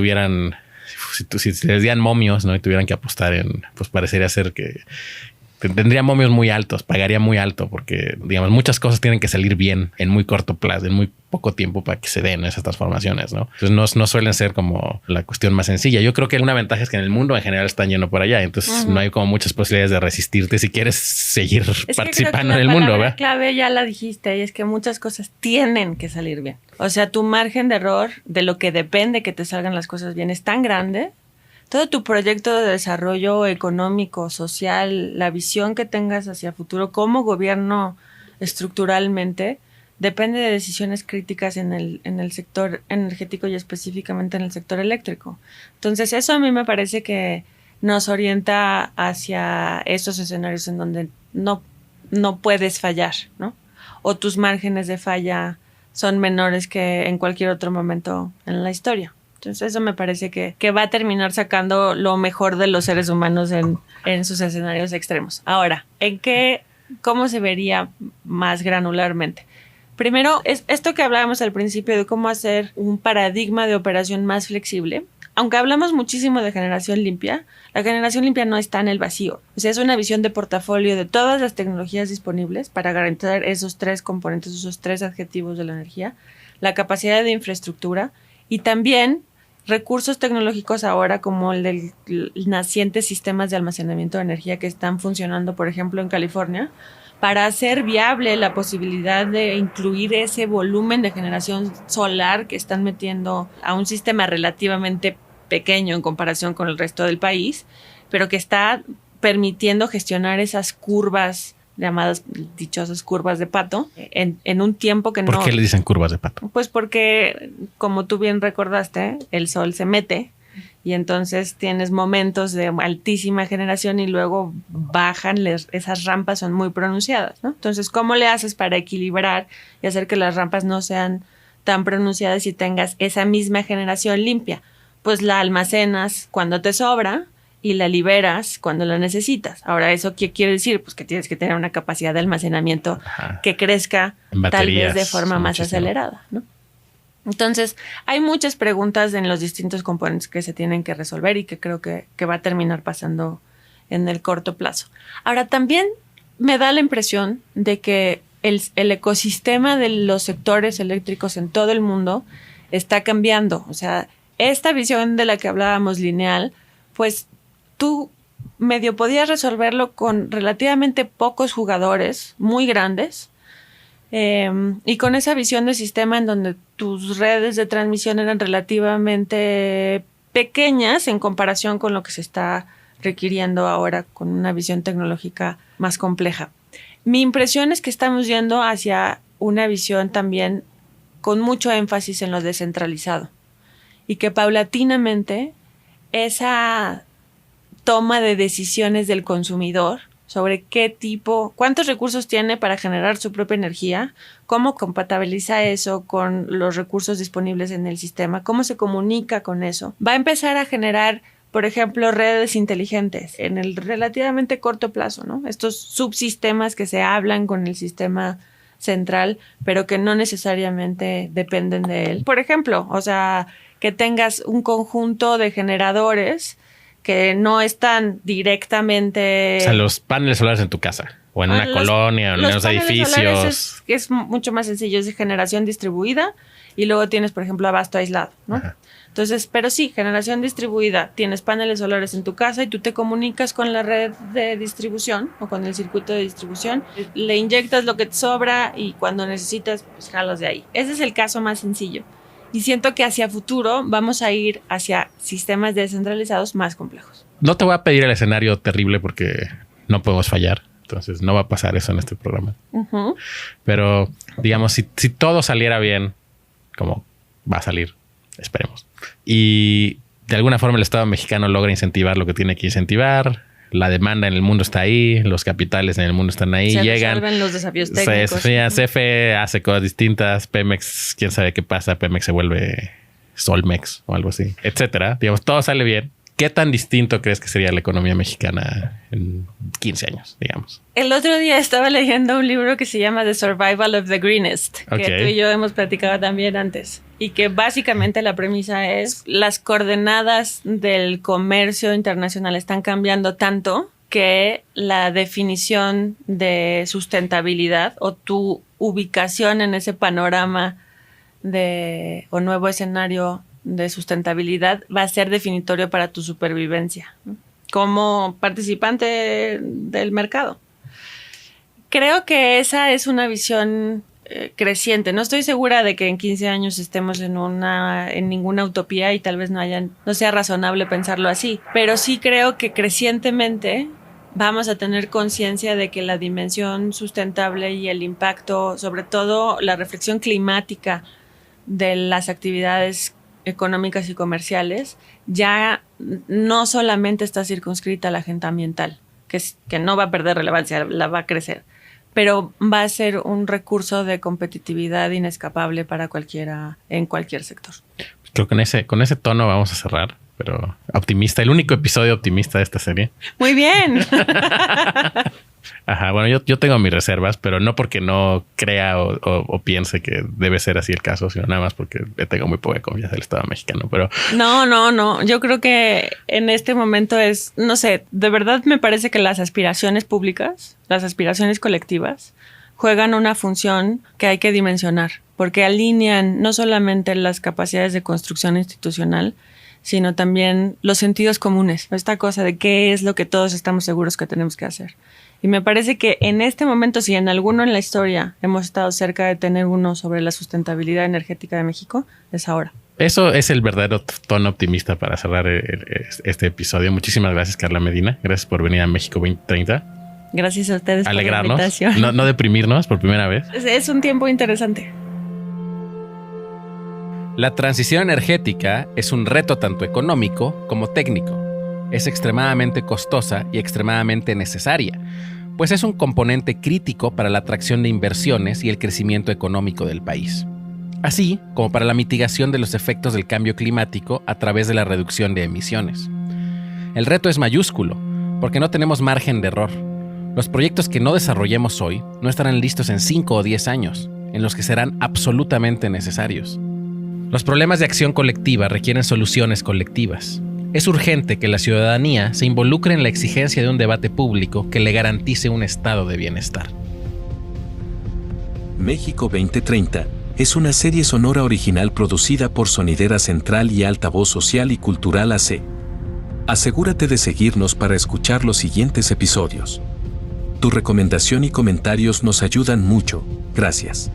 Speaker 2: les dieran momios, ¿no? Y tuvieran que apostar pues parecería ser que tendría momios muy altos, pagaría muy alto, porque, digamos, muchas cosas tienen que salir bien en muy corto plazo, en muy poco tiempo para que se den esas transformaciones, ¿no? Entonces no suelen ser como la cuestión más sencilla. Yo creo que una ventaja es que en el mundo en general están yendo por allá, entonces no hay como muchas posibilidades de resistirte si quieres seguir participando en el mundo, ¿verdad? La
Speaker 3: clave ya la dijiste, y es que muchas cosas tienen que salir bien. O sea, tu margen de error de lo que depende que te salgan las cosas bien es tan grande. Todo tu proyecto de desarrollo económico, social, la visión que tengas hacia el futuro como gobierno estructuralmente, depende de decisiones críticas en el sector energético y específicamente en el sector eléctrico. Entonces, eso a mí me parece que nos orienta hacia esos escenarios en donde no puedes fallar, ¿no? O tus márgenes de falla son menores que en cualquier otro momento en la historia. Entonces eso me parece que va a terminar sacando lo mejor de los seres humanos en sus escenarios extremos. Ahora, ¿cómo se vería más granularmente? Primero, es esto que hablábamos al principio de cómo hacer un paradigma de operación más flexible. Aunque hablamos muchísimo de generación limpia, la generación limpia no está en el vacío. O sea, es una visión de portafolio de todas las tecnologías disponibles para garantizar esos tres componentes, esos tres adjetivos de la energía, la capacidad de infraestructura y también recursos tecnológicos ahora como el del nacientes sistemas de almacenamiento de energía que están funcionando, por ejemplo, en California, para hacer viable la posibilidad de incluir ese volumen de generación solar que están metiendo a un sistema relativamente pequeño en comparación con el resto del país, pero que está permitiendo gestionar esas curvas llamadas dichosas curvas de pato, en un tiempo que no...
Speaker 2: ¿Por qué le dicen curvas de pato?
Speaker 3: Pues porque, como tú bien recordaste, el sol se mete y entonces tienes momentos de altísima generación y luego bajan, esas rampas son muy pronunciadas, ¿no? Entonces, ¿cómo le haces para equilibrar y hacer que las rampas no sean tan pronunciadas y tengas esa misma generación limpia? Pues la almacenas cuando te sobra y la liberas cuando la necesitas. Ahora, ¿eso qué quiere decir? Pues que tienes que tener una capacidad de almacenamiento que crezca tal vez de forma más acelerada, ¿no? Entonces, hay muchas preguntas en los distintos componentes que se tienen que resolver y que creo que va a terminar pasando en el corto plazo. Ahora, también me da la impresión de que el ecosistema de los sectores eléctricos en todo el mundo está cambiando. O sea, esta visión de la que hablábamos lineal, pues tú medio podías resolverlo con relativamente pocos jugadores muy grandes y con esa visión de sistema en donde tus redes de transmisión eran relativamente pequeñas en comparación con lo que se está requiriendo ahora con una visión tecnológica más compleja. Mi impresión es que estamos yendo hacia una visión también con mucho énfasis en lo descentralizado y que paulatinamente esa toma de decisiones del consumidor sobre cuántos recursos tiene para generar su propia energía, cómo compatibiliza eso con los recursos disponibles en el sistema, cómo se comunica con eso. Va a empezar a generar, por ejemplo, redes inteligentes en el relativamente corto plazo, ¿no? Estos subsistemas que se hablan con el sistema central, pero que no necesariamente dependen de él. Por ejemplo, o sea, que tengas un conjunto de generadores que no están directamente...
Speaker 2: O sea, los paneles solares en tu casa o en una colonia o en los edificios.
Speaker 3: Es mucho más sencillo, es de generación distribuida y luego tienes, por ejemplo, abasto aislado, ¿no?
Speaker 2: Ajá.
Speaker 3: Entonces, pero sí, generación distribuida, tienes paneles solares en tu casa y tú te comunicas con la red de distribución o con el circuito de distribución, le inyectas lo que te sobra y cuando necesitas, pues jalas de ahí. Ese es el caso más sencillo. Y siento que hacia futuro vamos a ir hacia sistemas descentralizados más complejos.
Speaker 2: No te voy a pedir el escenario terrible porque no podemos fallar. Entonces no va a pasar eso en este programa.
Speaker 3: Uh-huh.
Speaker 2: Pero digamos, si todo saliera bien, como va a salir, esperemos. Y de alguna forma el Estado mexicano logra incentivar lo que tiene que incentivar. La demanda en el mundo está ahí. Los capitales en el mundo están ahí.
Speaker 3: Se
Speaker 2: llegan.
Speaker 3: resuelven los desafíos técnicos.
Speaker 2: CFE hace cosas distintas. Pemex, quién sabe qué pasa. Pemex se vuelve Solmex o algo así, etcétera. Digamos, todo sale bien. ¿Qué tan distinto crees que sería la economía mexicana en 15 años, digamos?
Speaker 3: El otro día estaba leyendo un libro que se llama The Survival of the Greenest,
Speaker 2: Ok.
Speaker 3: que tú y yo hemos platicado también antes, y que básicamente la premisa es las coordenadas del comercio internacional están cambiando tanto que la definición de sustentabilidad o tu ubicación en ese panorama o nuevo escenario de sustentabilidad va a ser definitorio para tu supervivencia, ¿no? Como participante del mercado. Creo que esa es una visión creciente. No estoy segura de que en 15 años estemos en ninguna utopía y tal vez no sea razonable pensarlo así, pero sí creo que crecientemente vamos a tener conciencia de que la dimensión sustentable y el impacto, sobre todo la reflexión climática de las actividades económicas y comerciales, ya no solamente está circunscrita a la agenda ambiental, que no va a perder relevancia, la va a crecer, pero va a ser un recurso de competitividad inescapable para cualquiera en cualquier sector.
Speaker 2: Creo que con ese tono vamos a cerrar, pero optimista, el único episodio optimista de esta serie.
Speaker 3: Muy bien.
Speaker 2: Ajá, bueno, yo tengo mis reservas, pero no porque no crea o piense que debe ser así el caso, sino nada más porque le tengo muy poca confianza del Estado mexicano. Pero
Speaker 3: No. Yo creo que en este momento no sé, de verdad me parece que las aspiraciones públicas, las aspiraciones colectivas, juegan una función que hay que dimensionar, porque alinean no solamente las capacidades de construcción institucional, sino también los sentidos comunes, esta cosa de qué es lo que todos estamos seguros que tenemos que hacer. Y me parece que en este momento, si en alguno en la historia hemos estado cerca de tener uno sobre la sustentabilidad energética de México, es ahora.
Speaker 2: eso es el verdadero tono optimista para cerrar este episodio. Muchísimas gracias, Carla Medina. Gracias por venir a México 2030.
Speaker 3: Gracias a ustedes
Speaker 2: Alegrarnos,
Speaker 3: por la invitación.
Speaker 2: no deprimirnos por primera vez.
Speaker 3: Es un tiempo interesante.
Speaker 4: La transición energética es un reto tanto económico como técnico. Es extremadamente costosa y extremadamente necesaria, pues es un componente crítico para la atracción de inversiones y el crecimiento económico del país, así como para la mitigación de los efectos del cambio climático a través de la reducción de emisiones. El reto es mayúsculo, porque no tenemos margen de error. Los proyectos que no desarrollemos hoy no estarán listos en 5 o 10 años, en los que serán absolutamente necesarios. Los problemas de acción colectiva requieren soluciones colectivas. Es urgente que la ciudadanía se involucre en la exigencia de un debate público que le garantice un estado de bienestar.
Speaker 1: México 2030 es una serie sonora original producida por Sonidera Central y Altavoz Social y Cultural AC. Asegúrate de seguirnos para escuchar los siguientes episodios. Tu recomendación y comentarios nos ayudan mucho, gracias.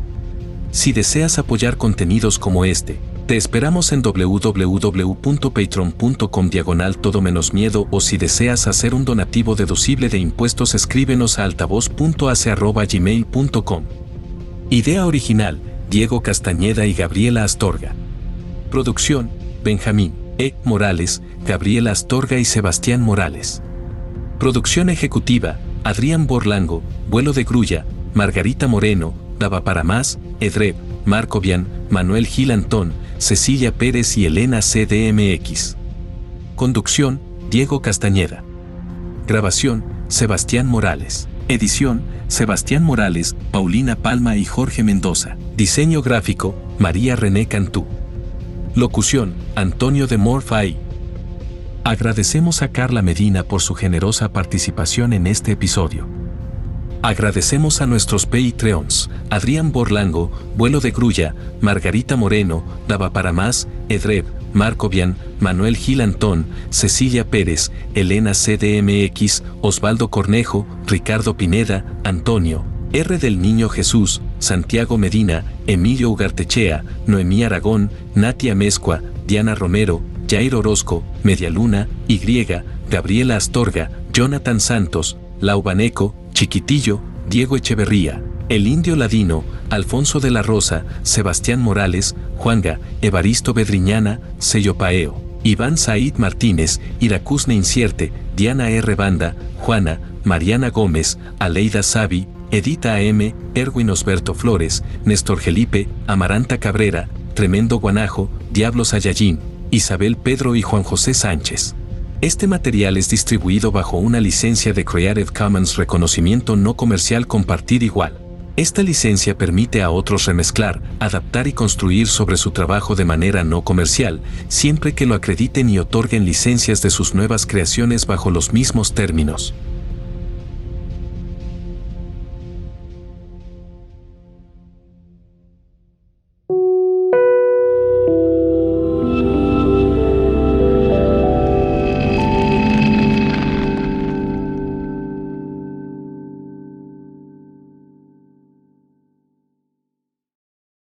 Speaker 1: Si deseas apoyar contenidos como este, te esperamos en www.patreon.com/todo-miedo o si deseas hacer un donativo deducible de impuestos escríbenos a altavoz.ace@gmail.com. Idea original, Diego Castañeda y Gabriela Astorga. Producción, Benjamín E. Morales, Gabriela Astorga y Sebastián Morales. Producción ejecutiva, Adrián Borlango, Vuelo de Grulla, Margarita Moreno, Dava para Más, Edreb, Marco Bian, Manuel Gil Antón, Cecilia Pérez y Elena CDMX. Conducción, Diego Castañeda. Grabación, Sebastián Morales. Edición, Sebastián Morales, Paulina Palma y Jorge Mendoza. Diseño gráfico, María René Cantú. Locución, Antonio de Morfay. Agradecemos a Carla Medina por su generosa participación en este episodio. Agradecemos a nuestros Patreons: Adrián Borlango, Vuelo de Grulla, Margarita Moreno, Dava para Más, Edreb, Marcovian, Manuel Gil Antón, Cecilia Pérez, Elena CDMX, Osvaldo Cornejo, Ricardo Pineda, Antonio, R. del Niño Jesús, Santiago Medina, Emilio Ugartechea, Noemí Aragón, Natia Mezcua, Diana Romero, Jair Orozco, Medialuna, Y, Gabriela Astorga, Jonathan Santos, Laubaneco, Chiquitillo, Diego Echeverría, El Indio Ladino, Alfonso de la Rosa, Sebastián Morales, Juanga, Evaristo Bedriñana, Sello Paeo, Iván Said Martínez, Iracusne Incierte, Diana R. Banda, Juana, Mariana Gómez, Aleida Savi, Edita AM, Erwin Osberto Flores, Néstor Gelipe, Amaranta Cabrera, Tremendo Guanajo, Diablo Sayayín, Isabel Pedro y Juan José Sánchez. Este material es distribuido bajo una licencia de Creative Commons Reconocimiento No Comercial Compartir Igual. Esta licencia permite a otros remezclar, adaptar y construir sobre su trabajo de manera no comercial, siempre que lo acrediten y otorguen licencias de sus nuevas creaciones bajo los mismos términos.